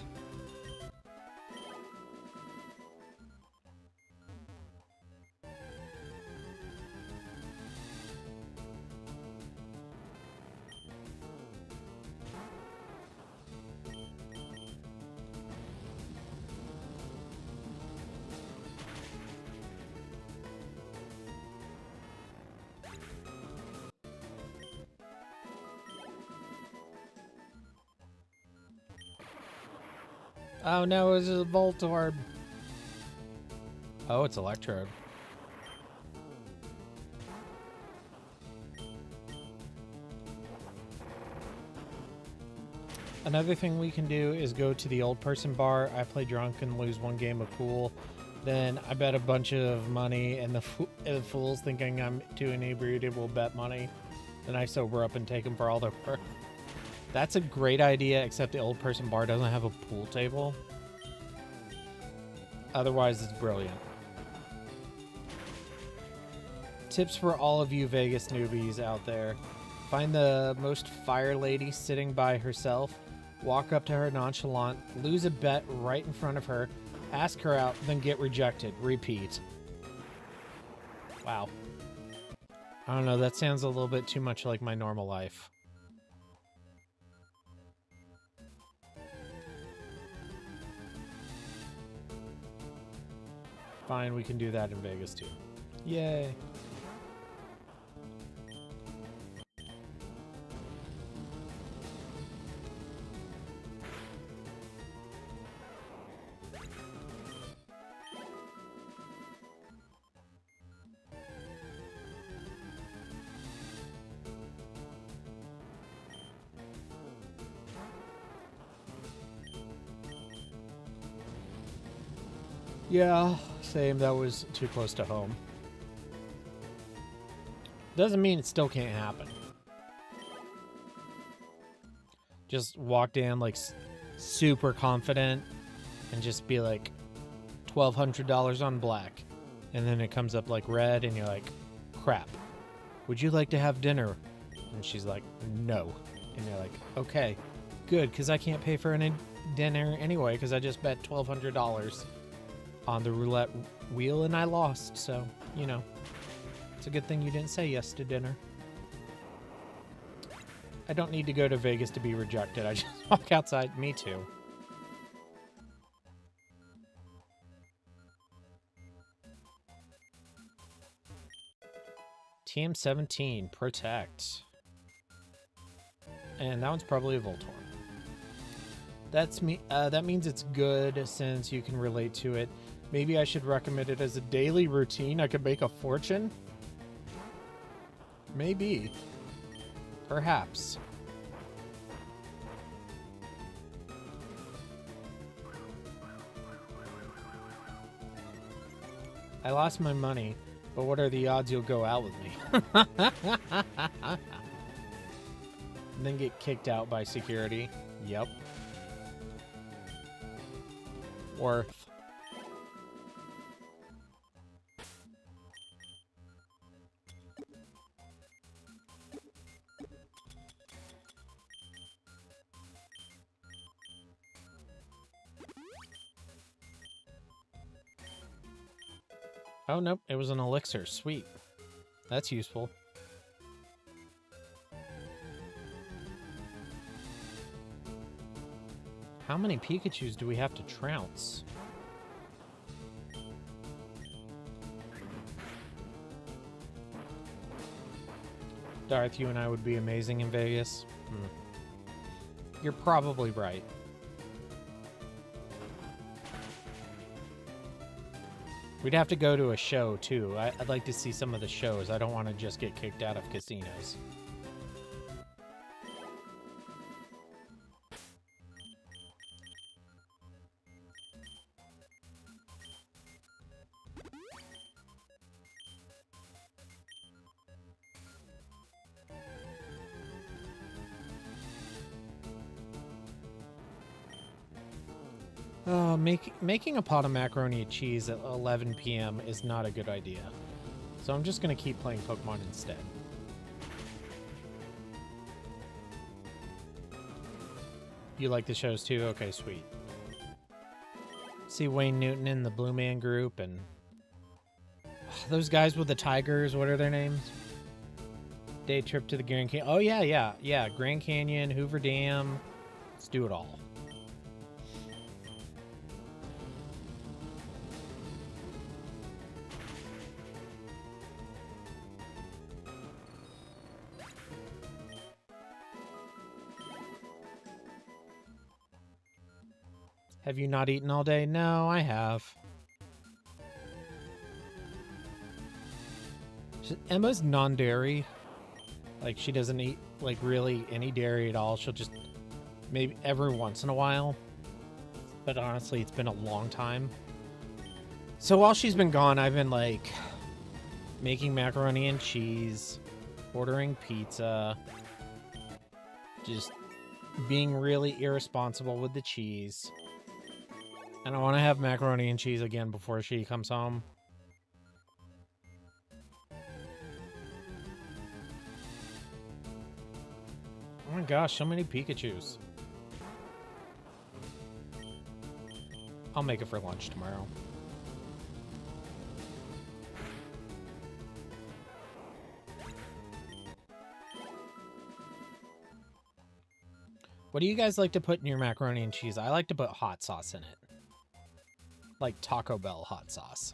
S1: Oh no, it's a Voltorb. Oh, it's Electrode. Another thing we can do is go to the old person bar. I play drunk and lose one game of pool. Then I bet a bunch of money, and the fools thinking I'm too inebriated will bet money. Then I sober up and take them for all their worth. That's a great idea, except the old person bar doesn't have a pool table. Otherwise, it's brilliant. Tips for all of you Vegas newbies out there. Find the most fire lady sitting by herself. Walk up to her nonchalant. Lose a bet right in front of her. Ask her out, then get rejected. Repeat. Wow. I don't know, that sounds a little bit too much like my normal life. Fine, we can do that in Vegas too. Yay. Yeah, same. That was too close to home. Doesn't mean it still can't happen. Just walked in like super confident and just be like $1,200 on black. And then it comes up like red and you're like, crap. Would you like to have dinner? And she's like, no. And you're like, okay, good, because I can't pay for any dinner anyway because I just bet $1,200 on the roulette wheel and I lost. So, you know, it's a good thing you didn't say yes to dinner. I don't need to go to Vegas to be rejected. I just walk outside. Me too. TM17, Protect. And that one's probably a Voltorb. That's me. That means it's good since you can relate to it. Maybe I should recommend it as a daily routine. I could make a fortune. Maybe. Perhaps. I lost my money, but what are the odds you'll go out with me? And then get kicked out by security. Yep. Worth. Oh, nope. It was an elixir. Sweet. That's useful. How many Pikachus do we have to trounce? Darth, you and I would be amazing in Vegas. You're probably right. We'd have to go to a show, too. I'd like to see some of the shows. I don't want to just get kicked out of casinos. Oh, making a pot of macaroni and cheese at 11 p.m. is not a good idea. So I'm just going to keep playing Pokemon instead. You like the shows too? Okay, sweet. See Wayne Newton in the Blue Man Group and those guys with the tigers, what are their names? Day trip to the Grand Canyon. Oh, yeah. Grand Canyon, Hoover Dam. Let's do it all. Have you not eaten all day? No, I have. Emma's non-dairy. Like, she doesn't eat, like, really any dairy at all. She'll just, maybe every once in a while. But honestly, it's been a long time. So while she's been gone, I've been, like, making macaroni and cheese, ordering pizza, just being really irresponsible with the cheese. And I want to have macaroni and cheese again before she comes home. Oh my gosh, so many Pikachus. I'll make it for lunch tomorrow. What do you guys like to put in your macaroni and cheese? I like to put hot sauce in it. Like Taco Bell hot sauce.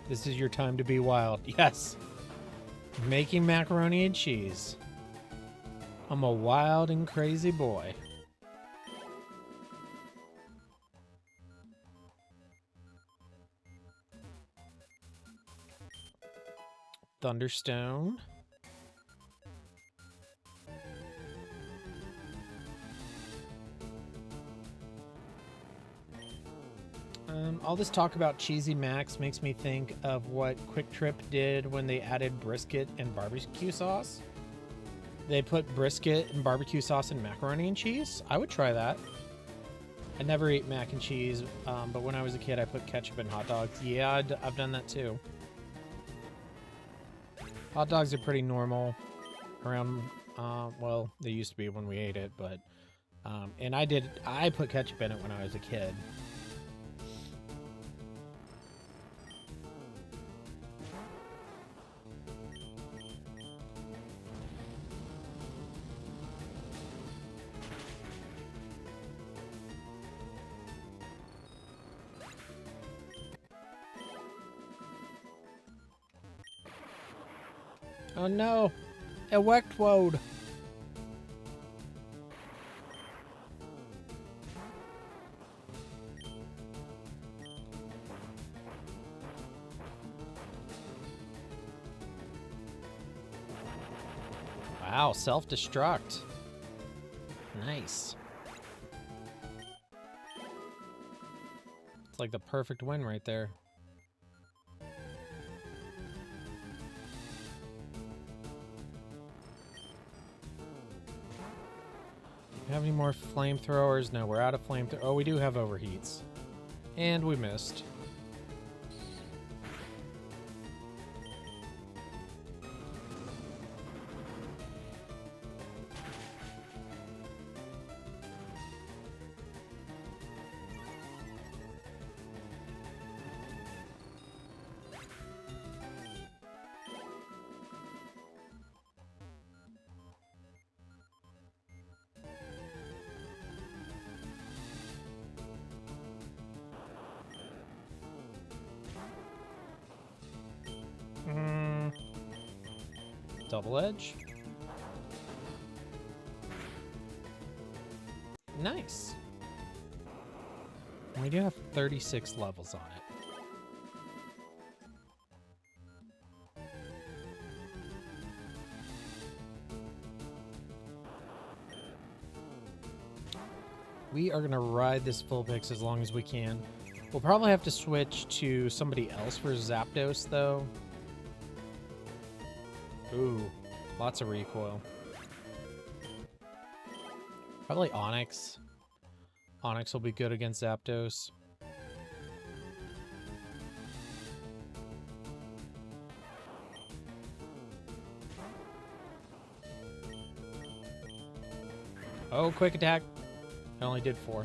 S1: This is your time to be wild. Yes. Making macaroni and cheese. I'm a wild and crazy boy. Thunderstone. All this talk about Cheesy Max makes me think of what Quick Trip did when they added brisket and barbecue sauce. They put brisket and barbecue sauce in macaroni and cheese. I would try that. I never ate mac and cheese, but when I was a kid, I put ketchup in hot dogs. Yeah, I've done that too. Hot dogs are pretty normal around, well, they used to be when we ate it, but, and I put ketchup in it when I was a kid. Oh no! Electrode! Wow, self-destruct. Nice. It's like the perfect win right there. Have any more flamethrowers? No, we're out of flamethrower. Oh, we do have overheats. And we missed. Double edge. Nice. And we do have 36 levels on it. We are going to ride this Vulpix as long as we can. We'll probably have to switch to somebody else for Zapdos, though. Ooh, lots of recoil. Probably Onix. Onix will be good against Zapdos. Oh, quick attack. I only did 4.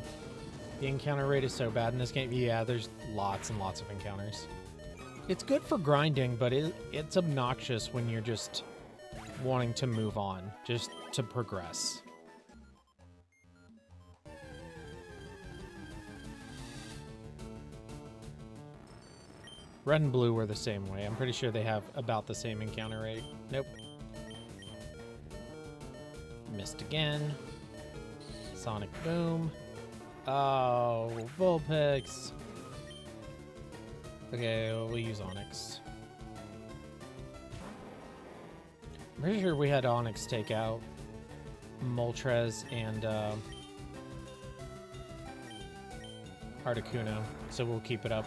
S1: The encounter rate is so bad in this game. Yeah, there's lots and lots of encounters. It's good for grinding, but it's obnoxious when you're just wanting to move on, just to progress. Red and blue were the same way. I'm pretty sure they have about the same encounter rate. Nope. Missed again. Sonic Boom. Oh, Vulpix. Okay, we'll use Onix. I'm pretty sure we had Onix take out Moltres and Articuno, so we'll keep it up.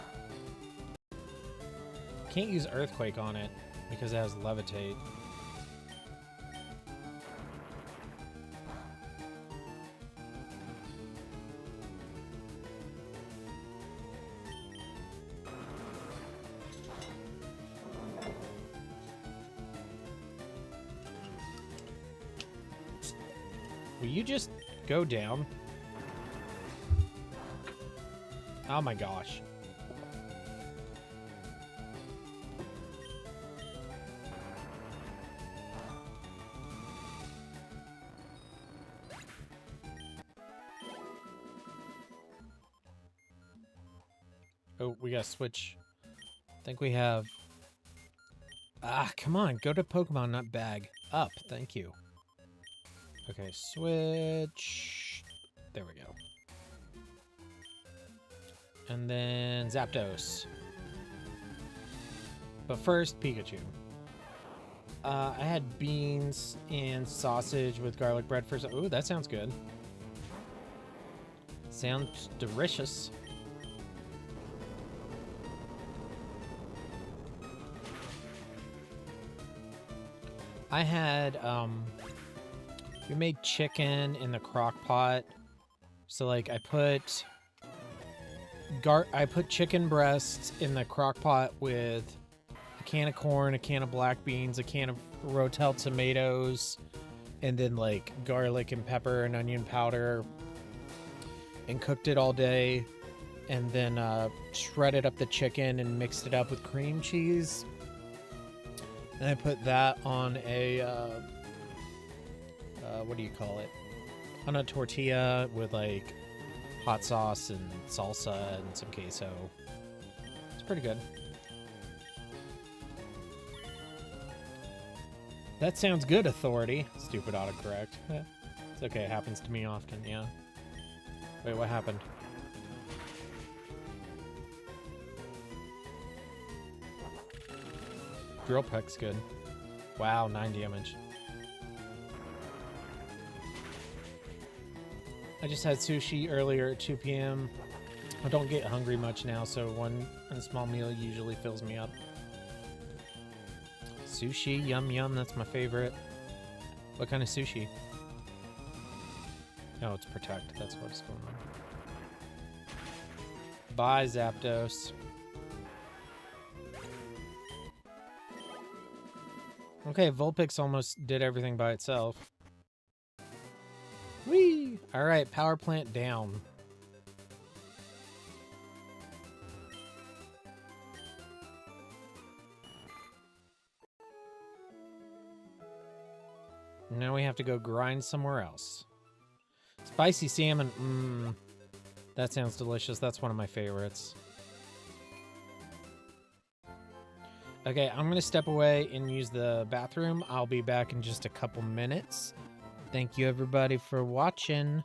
S1: Can't use Earthquake on it because it has Levitate. Will you just go down? Oh my gosh. Oh, we gotta switch. I think we have... Ah, come on. Go to Pokemon, not bag. Up, thank you. Okay, switch. There we go. And then Zapdos. But first, Pikachu. I had beans and sausage with garlic bread first. Ooh, that sounds good. Sounds delicious. I had, we made chicken in the crock pot. So, like, I put chicken breasts in the crock pot with a can of corn, a can of black beans, a can of Rotel tomatoes, and then, like, garlic and pepper and onion powder, and cooked it all day, and then shredded up the chicken and mixed it up with cream cheese. And I put that on a, what do you call it? On a tortilla with, like, hot sauce and salsa and some queso. It's pretty good. That sounds good, Authority. Stupid autocorrect. It's okay, it happens to me often, yeah. Wait, what happened? Drill Peck's good. Wow, 9 damage. I just had sushi earlier at 2 p.m. I don't get hungry much now, so one small meal usually fills me up. Sushi, yum yum, that's my favorite. What kind of sushi? Oh, it's Protect, that's what's going on. Bye, Zapdos. Okay, Vulpix almost did everything by itself. Whee! Alright, power plant down. Now we have to go grind somewhere else. Spicy salmon, that sounds delicious. That's one of my favorites. Okay, I'm gonna step away and use the bathroom. I'll be back in just a couple minutes. Thank you everybody for watching.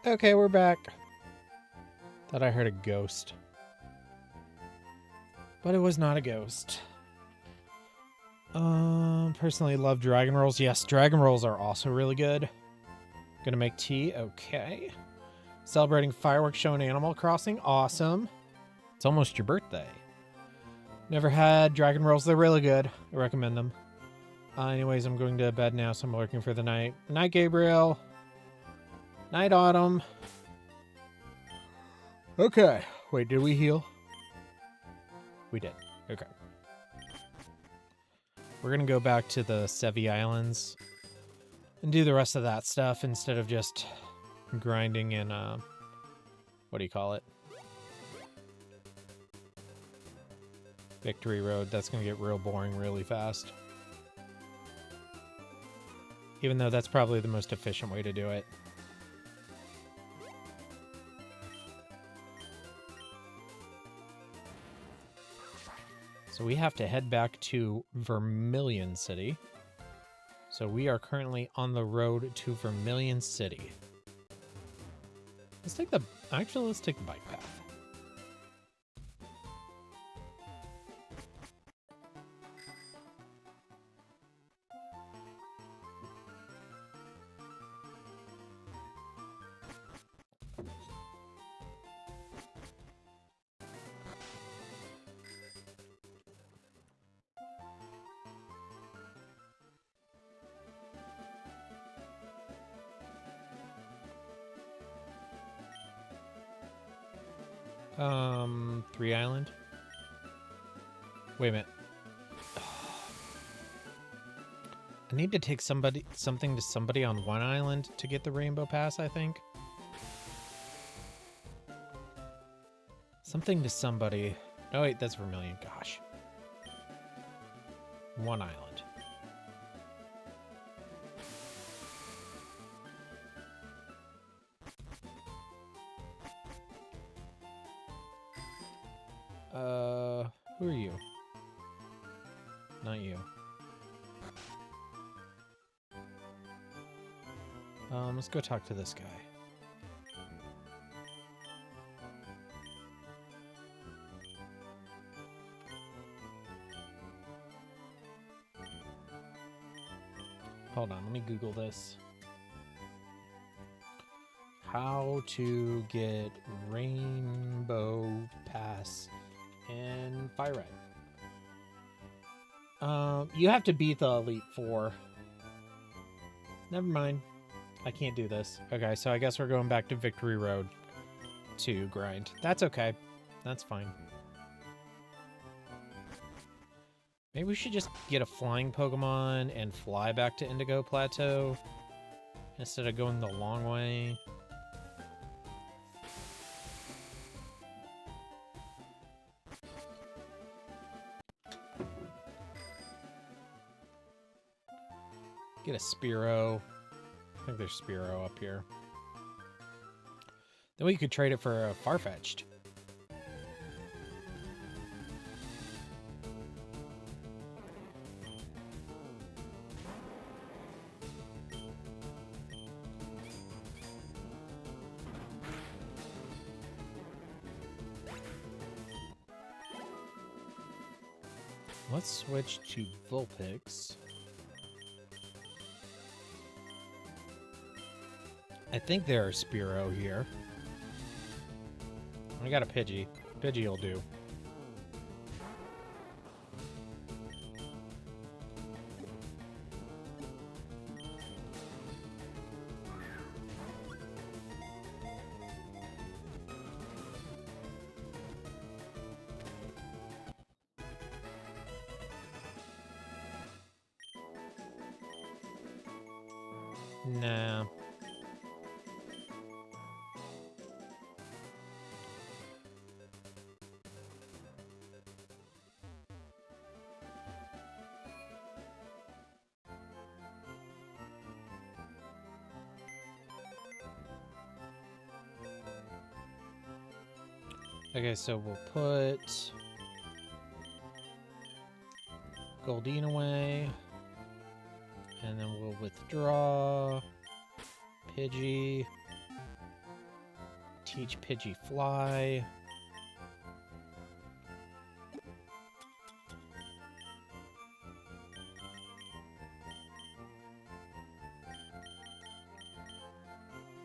S1: Okay, we're back. Thought I heard a ghost. But it was not a ghost. Personally love dragon rolls. Yes, dragon rolls are also really good. Gonna make tea. Okay. Celebrating fireworks show in Animal Crossing. Awesome. It's almost your birthday. Never had dragon rolls. They're really good. I recommend them. Anyways, I'm going to bed now, so I'm looking for the night. Night, Gabriel. Night, Autumn. Okay. Wait, did we heal? We did. Okay. We're going to go back to the Sevi Islands and do the rest of that stuff instead of just grinding in, what do you call it? Victory Road. That's going to get real boring really fast. Even though that's probably the most efficient way to do it. So we have to head back to Vermilion City. So we are currently on the road to Vermilion City. Let's take the bike path. Three Island. Wait a minute. I need to take something to somebody on one island to get the Rainbow Pass, I think. Something to somebody. Oh wait, that's Vermilion. Gosh. One island. Who are you? Not you. Let's go talk to this guy. Hold on, let me Google this. How to get Rainbow Pass in Fire Red. You have to beat the Elite Four. Never mind. I can't do this. Okay, so I guess we're going back to Victory Road to grind. That's okay. That's fine. Maybe we should just get a flying Pokemon and fly back to Indigo Plateau instead of going the long way. Get a Spearow. I think there's Spearow up here. Then we could trade it for a Farfetch'd. Let's switch to Vulpix. I think there's Spearow here. I got a Pidgey. Pidgey will do. Nah. Okay, so we'll put Goldeen away, and then we'll withdraw Pidgey. teach Pidgey Fly.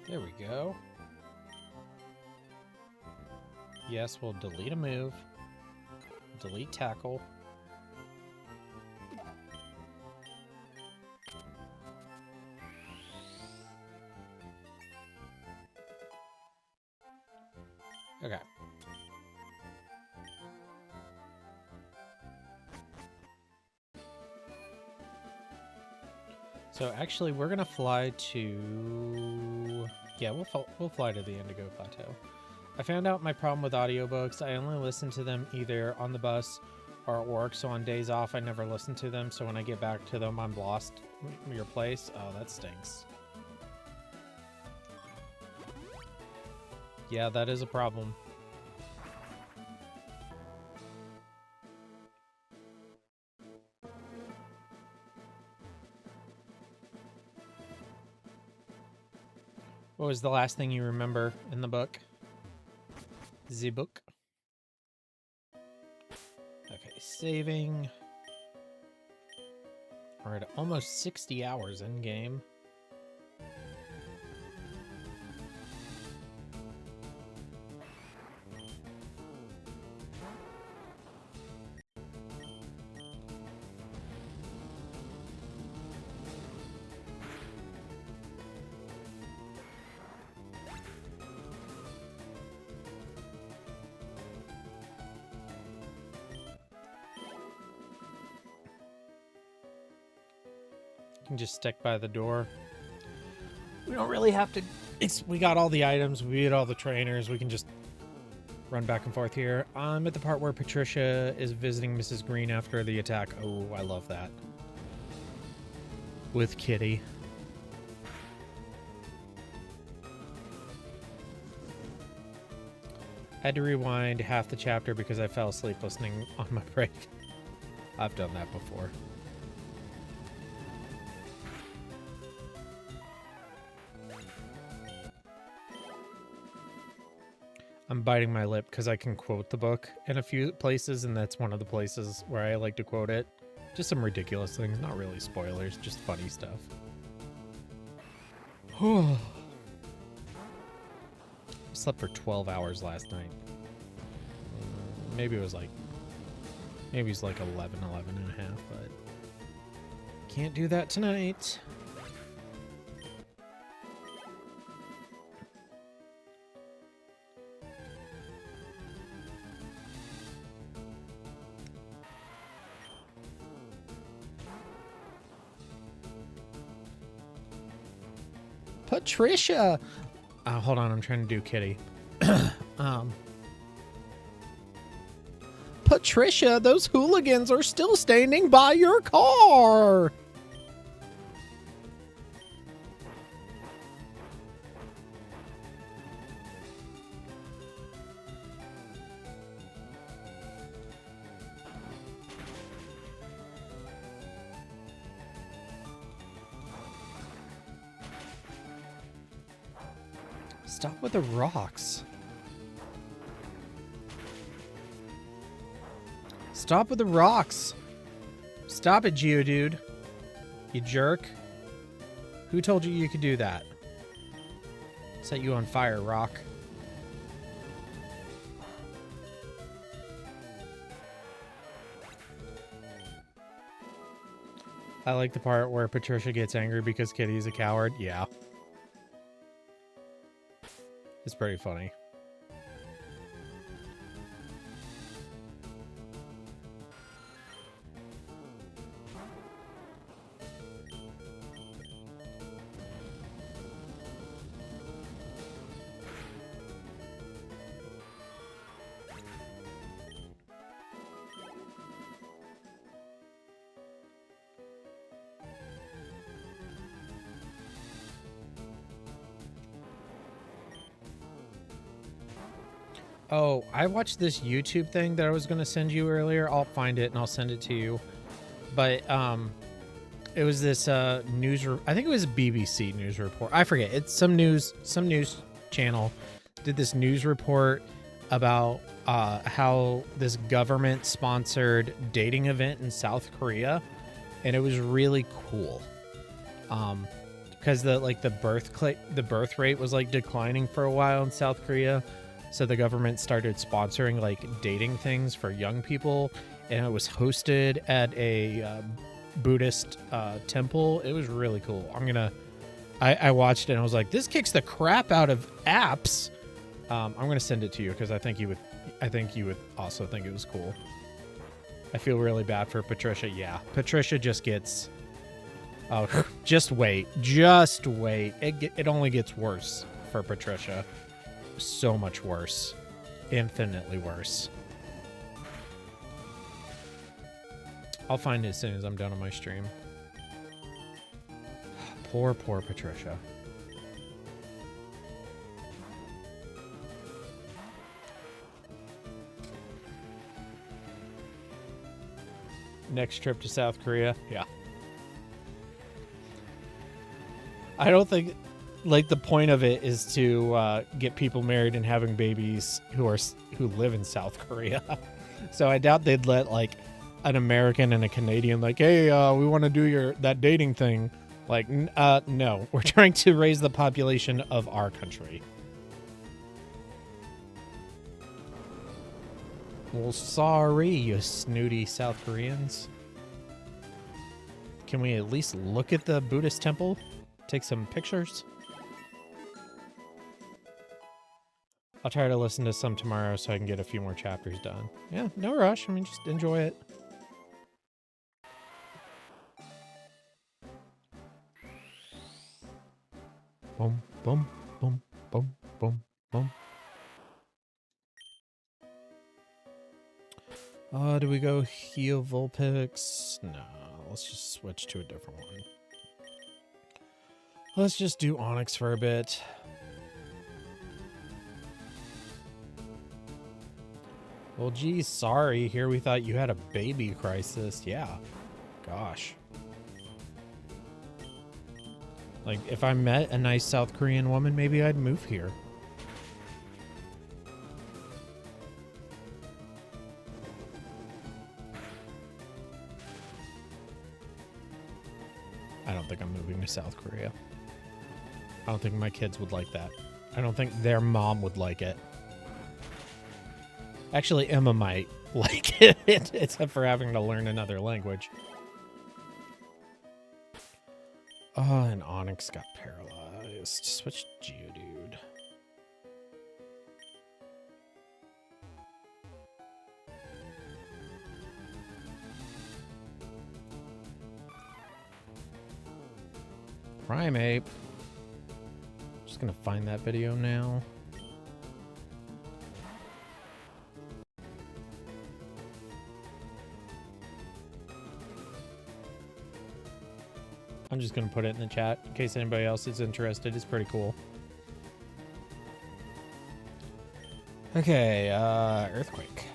S1: There we go. Yes, we'll delete a move. Delete tackle. Okay. So actually, we're gonna fly to... Yeah, we'll fly to the Indigo Plateau. I found out my problem with audiobooks. I only listen to them either on the bus or at work, so on days off, I never listen to them. So when I get back to them, I'm lost your place. Oh, that stinks. Yeah, that is a problem. What was the last thing you remember in the book? The book. Okay, saving. We're at almost 60 hours in game. Can just stick by the door. We don't really have to... We got all the items, we get all the trainers, we can just run back and forth here. I'm at the part where Patricia is visiting Mrs. Green after the attack. Oh, I love that. With Kitty. I had to rewind half the chapter because I fell asleep listening on my break. I've done that before. I'm biting my lip because I can quote the book in a few places, and that's one of the places where I like to quote it. Just some ridiculous things, not really spoilers, just funny stuff. I slept for 12 hours last night. Maybe it was like 11 and a half, but can't do that tonight. Patricia! Hold on, I'm trying to do Kitty. Patricia, those hooligans are still standing by your car! Stop with the rocks. Stop with the rocks. Stop it, Geodude. You jerk. Who told you you could do that? Set you on fire, rock. I like the part where Patricia gets angry because Kitty's a coward. Yeah. It's pretty funny. Oh, I watched this YouTube thing that I was going to send you earlier. I'll find it and I'll send it to you. But it was this I think it was a BBC news report. I forget. It's some news channel did this news report about how this government-sponsored dating event in South Korea, and it was really cool. Because the birth rate was like declining for a while in South Korea, so the government started sponsoring like dating things for young people, and it was hosted at a Buddhist temple. It was really cool. I watched it and I was like, this kicks the crap out of apps. I'm gonna send it to you because I think you would also think it was cool. I feel really bad for Patricia. Yeah, Patricia just gets. Oh, just wait. It only gets worse for Patricia. So much worse. Infinitely worse. I'll find it as soon as I'm done on my stream. Poor Patricia. Next trip to South Korea? Yeah. I don't think, like, the point of it is to get people married and having babies who live in South Korea. So I doubt they'd let, like, an American and a Canadian, like, hey, we want to do that dating thing. Like, no, we're trying to raise the population of our country. Well, sorry, you snooty South Koreans. Can we at least look at the Buddhist temple? Take some pictures? I'll try to listen to some tomorrow so I can get a few more chapters done. Yeah, no rush. I mean, just enjoy it. Boom, boom, boom, boom, boom, boom. Do we go heal Vulpix? No, let's just switch to a different one. Let's just do Onix for a bit. Well, geez, sorry. Here we thought you had a baby crisis. Yeah. Gosh. Like, if I met a nice South Korean woman, maybe I'd move here. I don't think I'm moving to South Korea. I don't think my kids would like that. I don't think their mom would like it. Actually, Emma might like it, except for having to learn another language. Oh, and Onix got paralyzed. Switch Geodude. Primeape. Just gonna find that video now. I'm just gonna put it in the chat in case anybody else is interested. It's pretty cool. Okay, Earthquake.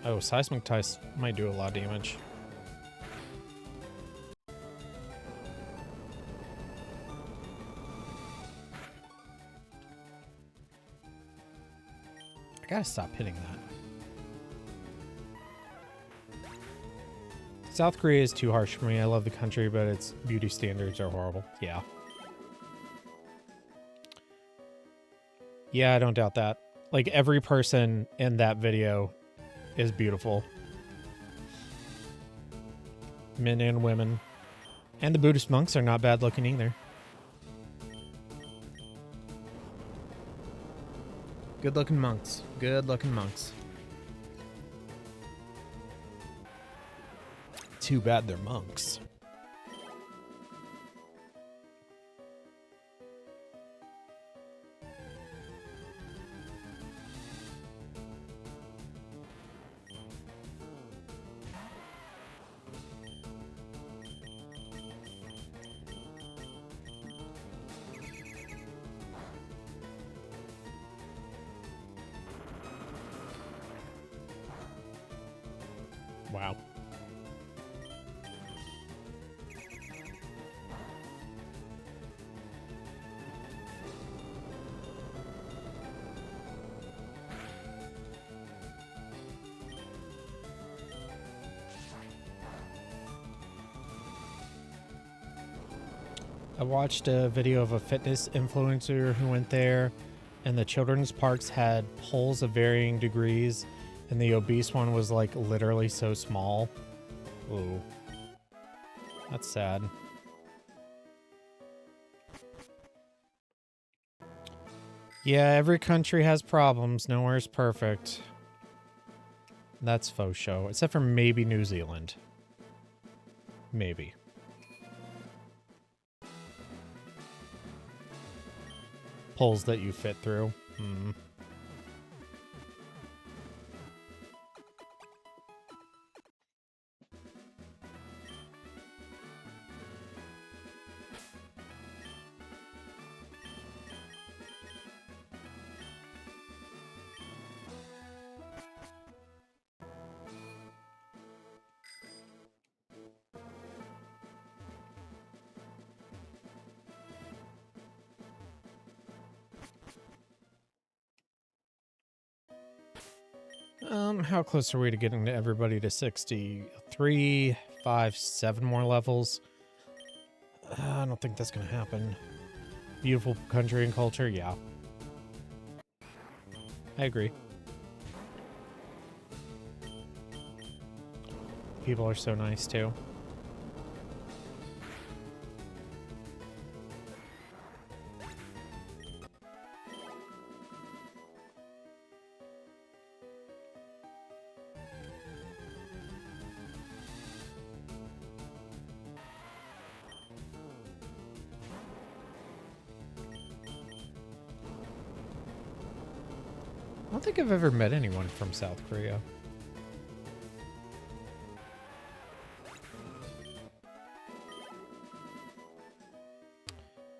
S1: Oh, Seismic Tice might do a lot of damage. I gotta stop hitting that. South Korea is too harsh for me. I love the country, but its beauty standards are horrible. Yeah. Yeah, I don't doubt that. Like, every person in that video is beautiful. Men and women. And the Buddhist monks are not bad looking either. Good looking monks. Good looking monks. Too bad they're monks. Wow. I watched a video of a fitness influencer who went there, and the children's parks had poles of varying degrees, and the obese one was like literally so small. Ooh. That's sad. Yeah, every country has problems. Nowhere's perfect. That's faux show, except for maybe New Zealand. Maybe. Poles that you fit through. Hmm. How close are we to getting to everybody to 60? 3, 5, 7 more levels? I don't think that's gonna happen. Beautiful country and culture, yeah. I agree. People are so nice, too. I don't think I've ever met anyone from South Korea.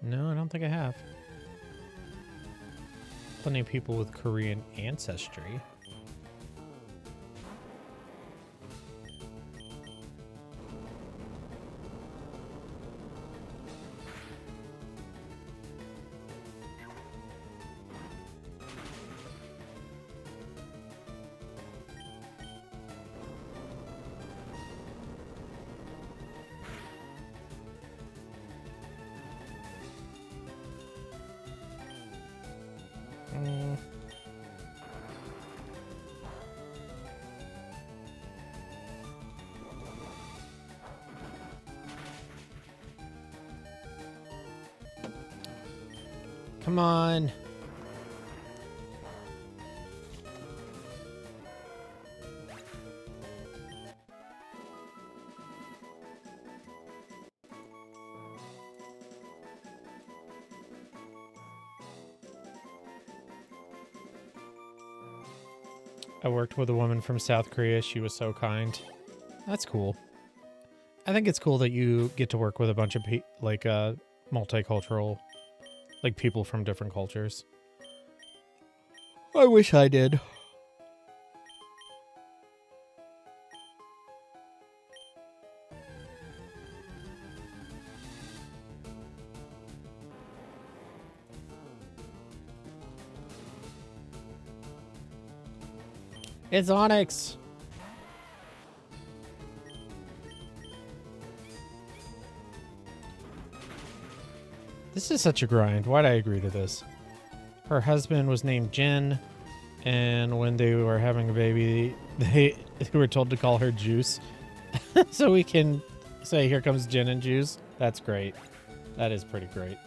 S1: No, I don't think I have. Plenty of people with Korean ancestry. Come on. I worked with a woman from South Korea. She was so kind. That's cool. I think it's cool that you get to work with a bunch of multicultural, like people from different cultures. I wish I did. It's Onix. This is such a grind. Why'd I agree to this? Her husband was named Jen, and when they were having a baby, they were told to call her Juice. So we can say, here comes Jen and Juice. That's great. That is pretty great.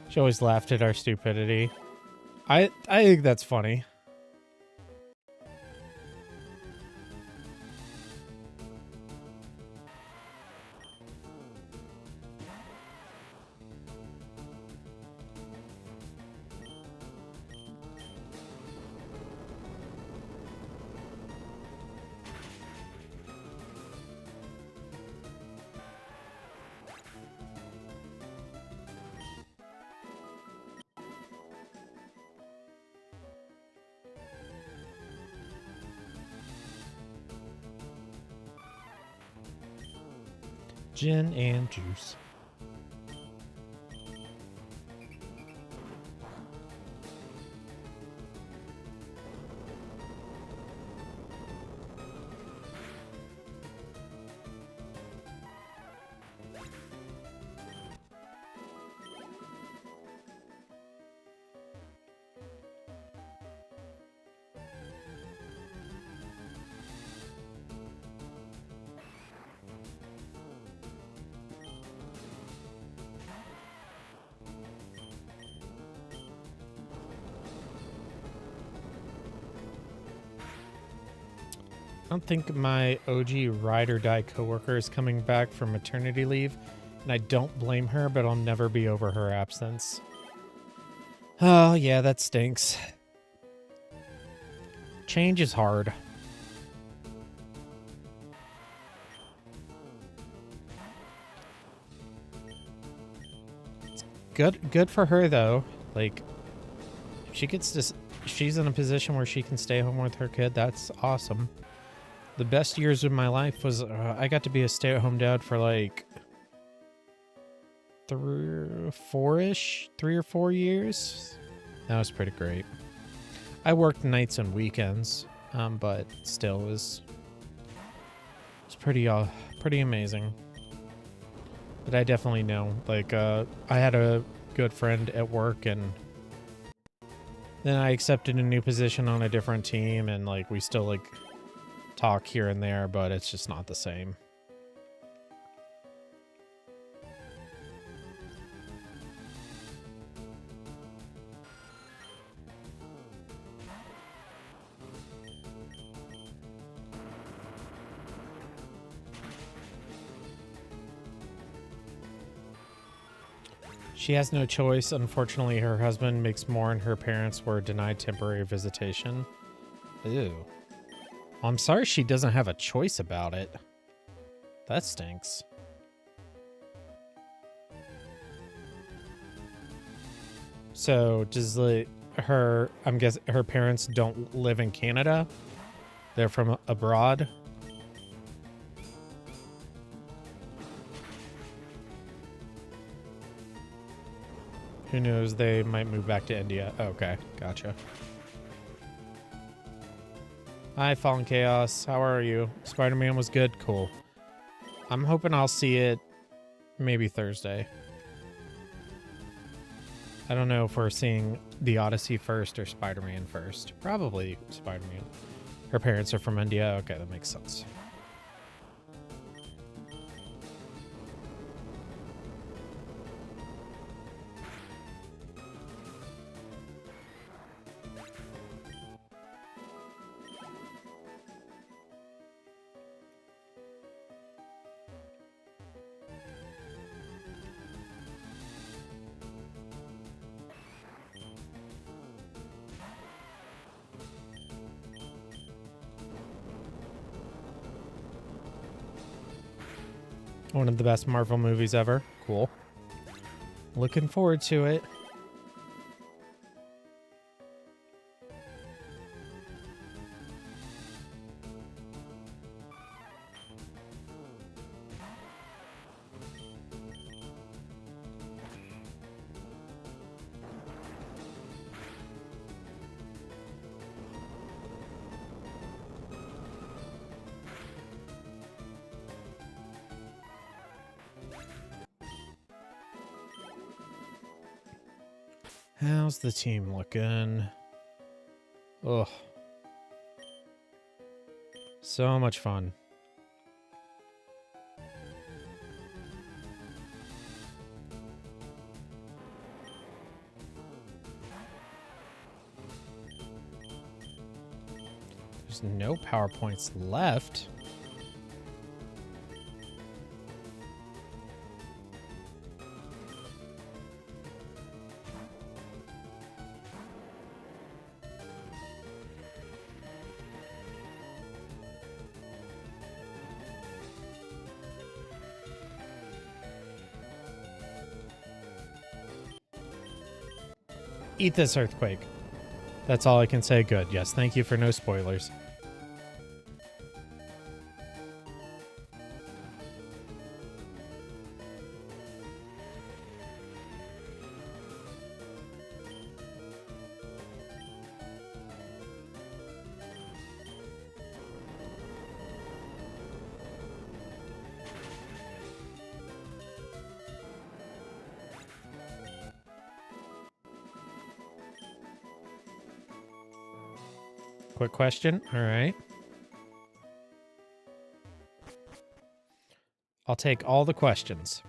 S1: She always laughed at our stupidity. I think that's funny. Gin and juice. don't think my OG ride or die coworker is coming back from maternity leave, and I don't blame her, but I'll never be over her absence. Oh, yeah, that stinks. Change is hard. Good for her though. Like, she gets to, she's in a position where she can stay home with her kid. That's awesome. The best years of my life was I got to be a stay-at-home dad for like 3 or 4 years. That was pretty great. I worked nights and weekends, but still it was pretty amazing. But I definitely know, like, I had a good friend at work, and then I accepted a new position on a different team, and like we still like talk here and there, but it's just not the same. She has no choice. Unfortunately, her husband makes more and her parents were denied temporary visitation. Ew. Well, I'm sorry she doesn't have a choice about it. That stinks. So, does I'm guessing her parents don't live in Canada? They're from abroad? Who knows? They might move back to India. Okay, gotcha. Hi, Fallen Chaos. How are you? Spider-Man was good? Cool. I'm hoping I'll see it maybe Thursday. I don't know if we're seeing the Odyssey first or Spider-Man first. Probably Spider-Man. Her parents are from India. Okay, that makes sense. One of the best Marvel movies ever. Cool. Looking forward to it. How's the team looking? Ugh. So much fun. There's no PowerPoints left. Eat this earthquake. That's all I can say. Good. Yes, thank you for no spoilers. Quick question. All right. I'll take all the questions.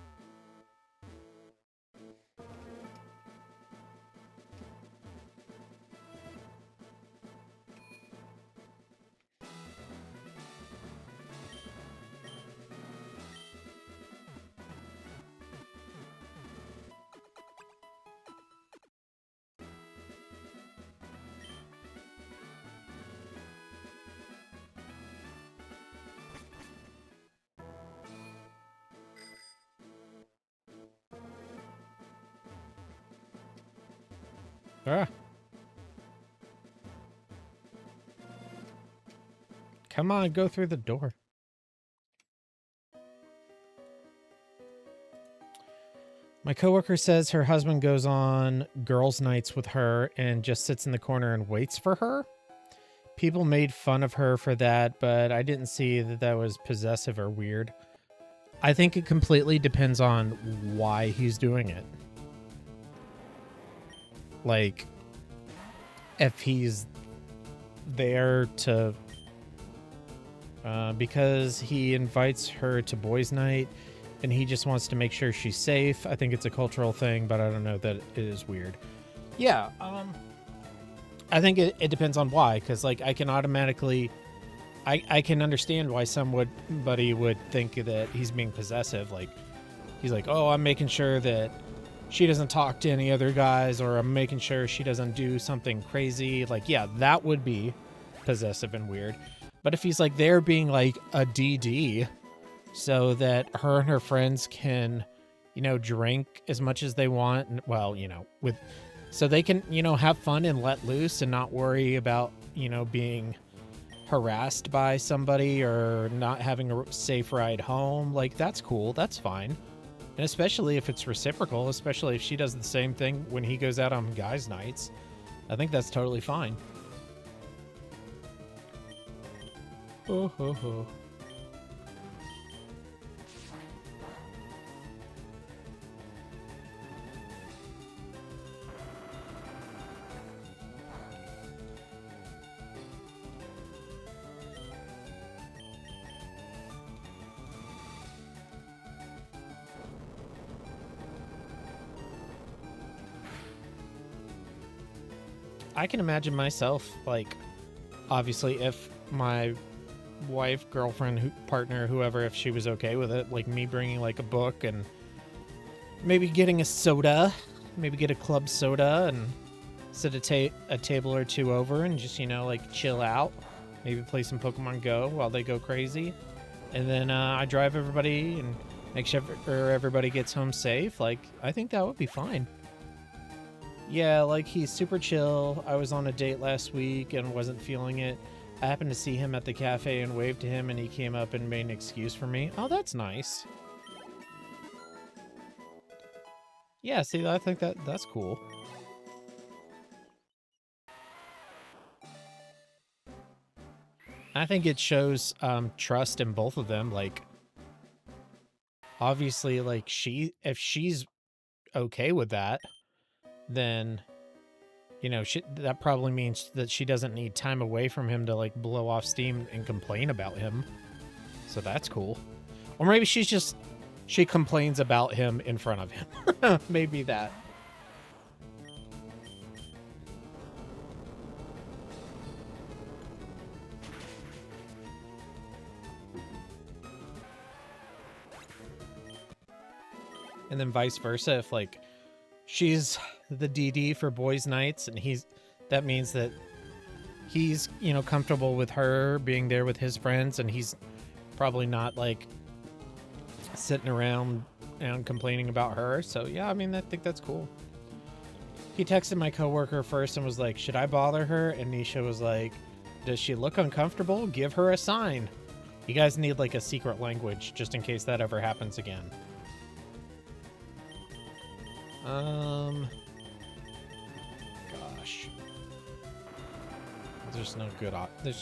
S1: Ah. Come on, go through the door. My coworker says her husband goes on girls' nights with her and just sits in the corner and waits for her. People made fun of her for that, but I didn't see that that was possessive or weird. I think it completely depends on why he's doing it. Like, if he's there to... because he invites her to boys' night, and he just wants to make sure she's safe. I think it's a cultural thing, but I don't know that it is weird. Yeah, I think it depends on why, because, like, I can automatically... I can understand why somebody would think that he's being possessive. Like, he's like, oh, I'm making sure that she doesn't talk to any other guys, or I'm making sure she doesn't do something crazy. Like, yeah, that would be possessive and weird. But if he's, like, there being, like, a DD... so that her and her friends can, you know, drink as much as they want. And, well, you know, so they can, you know, have fun and let loose and not worry about, you know, being harassed by somebody or not having a safe ride home. Like, that's cool. That's fine. And especially if it's reciprocal, especially if she does the same thing when he goes out on guys' nights. I think that's totally fine. Oh, ho, ho. I can imagine myself, like, obviously, if my wife, girlfriend, partner, whoever, if she was okay with it, like me bringing, like, a book and maybe getting a soda, maybe get a club soda and sit a table or two over and just, you know, like, chill out, maybe play some Pokemon Go while they go crazy. And then I drive everybody and make sure everybody gets home safe. Like, I think that would be fine. Yeah, like, he's super chill. I was on a date last week and wasn't feeling it. I happened to see him at the cafe and waved to him, and he came up and made an excuse for me. Oh, that's nice. Yeah, see, I think that's cool. I think it shows trust in both of them. Like, obviously, like, if she's okay with that, then, you know, that probably means that she doesn't need time away from him to, like, blow off steam and complain about him. So that's cool. Or maybe she complains about him in front of him. Maybe that. And then vice versa, if, like, she's the DD for boys' nights, and that means that he's, you know, comfortable with her being there with his friends, and he's probably not, like, sitting around and complaining about her. So yeah, I mean, I think that's cool. He texted my coworker first and was like, should I bother her? And Nisha was like, does she look uncomfortable? Give her a sign. You guys need, like, a secret language just in case that ever happens again. Gosh. There's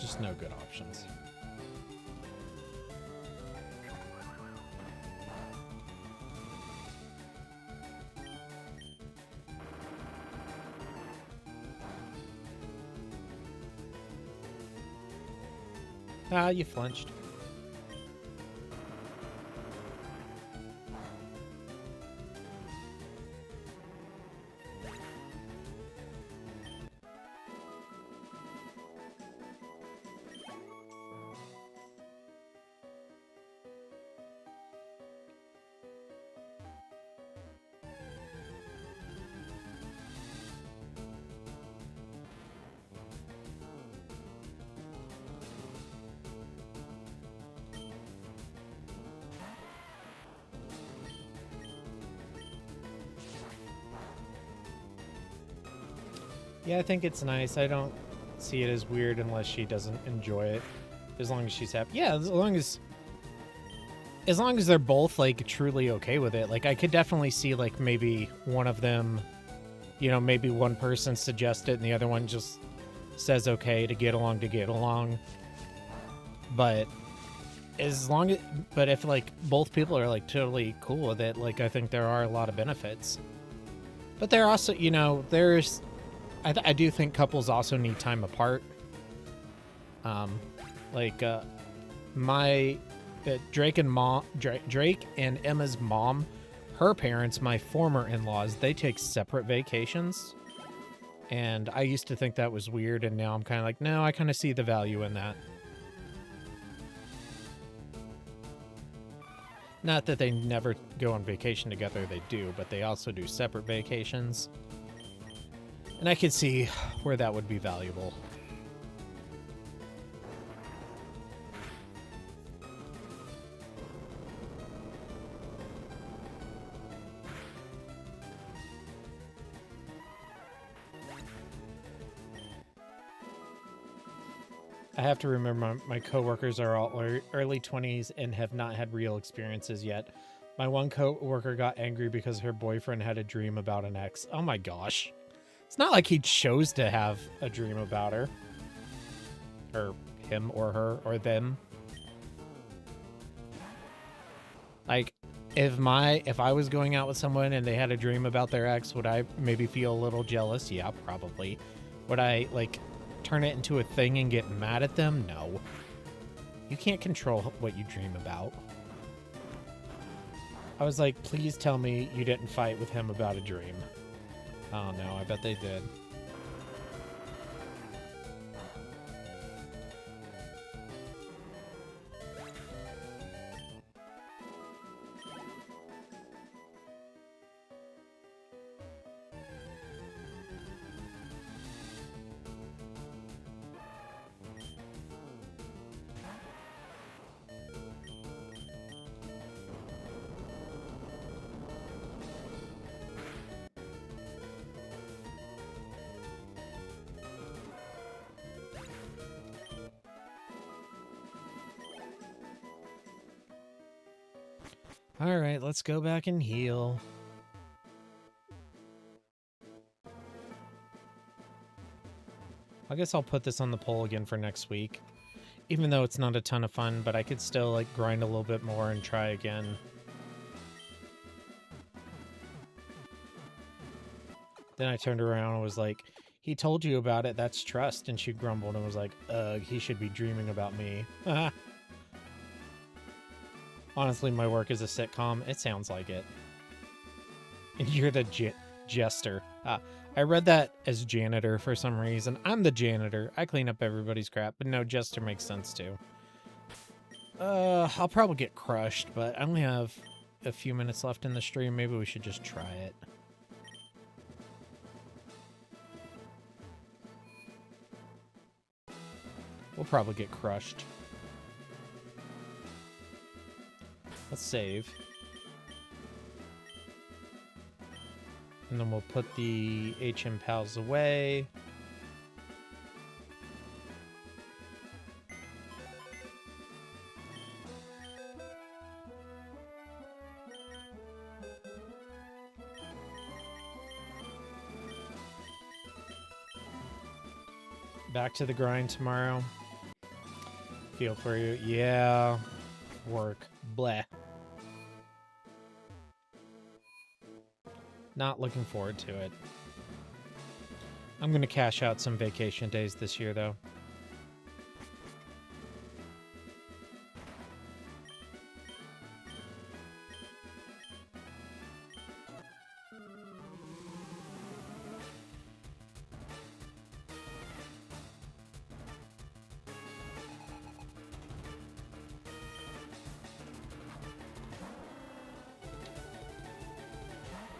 S1: just no good options. Ah, you flinched. Yeah, I think it's nice. I don't see it as weird unless she doesn't enjoy it. As long as she's happy. Yeah, as long as they're both like truly okay with it. Like I could definitely see like maybe one of them, you know, maybe one person suggests it and the other one just says okay to get along. But but if like both people are like totally cool with it, like I think there are a lot of benefits. But there also, you know, I do think couples also need time apart. Drake and Emma's mom, her parents, my former in-laws, they take separate vacations. And I used to think that was weird, and now I'm kind of like, no, I kind of see the value in that. Not that they never go on vacation together, they do, but they also do separate vacations. And I could see where that would be valuable. I have to remember my coworkers are all early 20s and have not had real experiences yet. My one coworker got angry because her boyfriend had a dream about an ex. Oh my gosh. It's not like he chose to have a dream about her. Or him or her or them. Like, if I was going out with someone and they had a dream about their ex, would I maybe feel a little jealous? Yeah, probably. Would I, like, turn it into a thing and get mad at them? No. You can't control what you dream about. I was like, please tell me you didn't fight with him about a dream. Oh no, I bet they did. All right, let's go back and heal. I guess I'll put this on the poll again for next week. Even though it's not a ton of fun, but I could still like grind a little bit more and try again. Then I turned around and was like, he told you about it, that's trust. And she grumbled and was like, he should be dreaming about me. Honestly, my work is a sitcom. It sounds like it. And you're the jester. I read that as janitor for some reason. I'm the janitor. I clean up everybody's crap. But no, jester makes sense too. I'll probably get crushed, but I only have a few minutes left in the stream. Maybe we should just try it. We'll probably get crushed. Let's save. And then we'll put the HM pals away. Back to the grind tomorrow. Feel for you. Yeah. Work. Bleh. Not looking forward to it. I'm going to cash out some vacation days this year, though.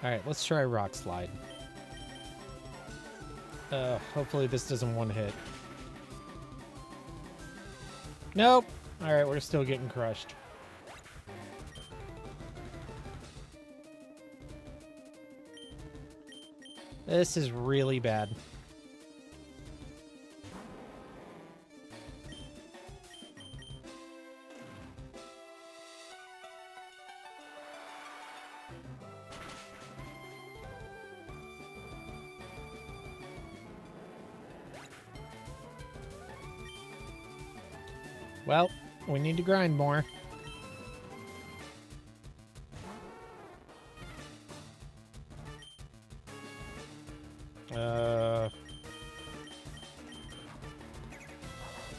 S1: Alright, let's try Rock Slide. Hopefully this doesn't one hit. Nope! Alright, we're still getting crushed. This is really bad. Well, we need to grind more.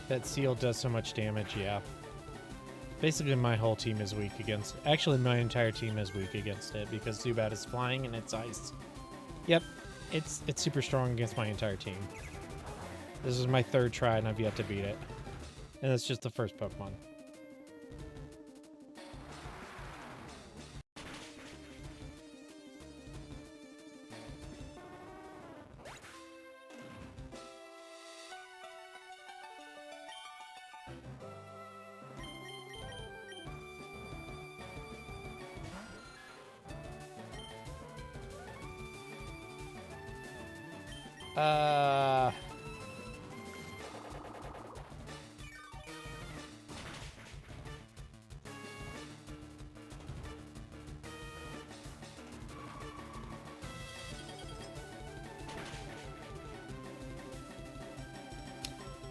S1: That seal does so much damage, yeah. Basically, my whole team is weak against... Actually, my entire team is weak against it because Zubat is flying and it's ice. Yep, it's super strong against my entire team. This is my third try and I've yet to beat it. And it's just the first Pokemon.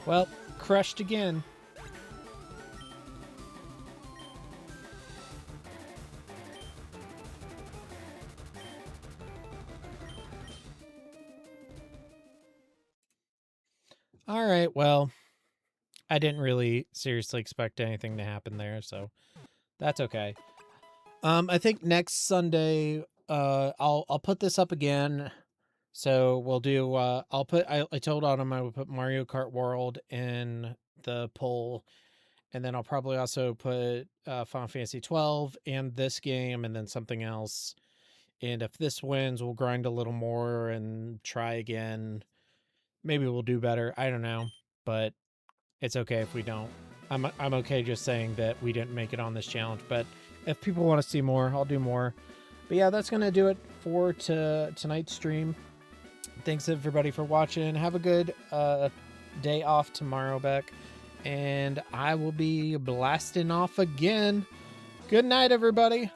S1: Well, crushed again. All right, well, I didn't really seriously expect anything to happen there, so that's okay. I think next Sunday, I'll put this up again. So we'll do, I told Autumn I would put Mario Kart World in the poll, and then I'll probably also put Final Fantasy 12 and this game, and then something else. And if this wins, we'll grind a little more and try again. Maybe we'll do better. I don't know, but it's okay if we don't. I'm okay just saying that we didn't make it on this challenge, but if people want to see more, I'll do more. But yeah, that's going to do it for tonight's stream. Thanks everybody for watching. Have a good day off tomorrow, Beck. And I will be blasting off again. Good night, everybody.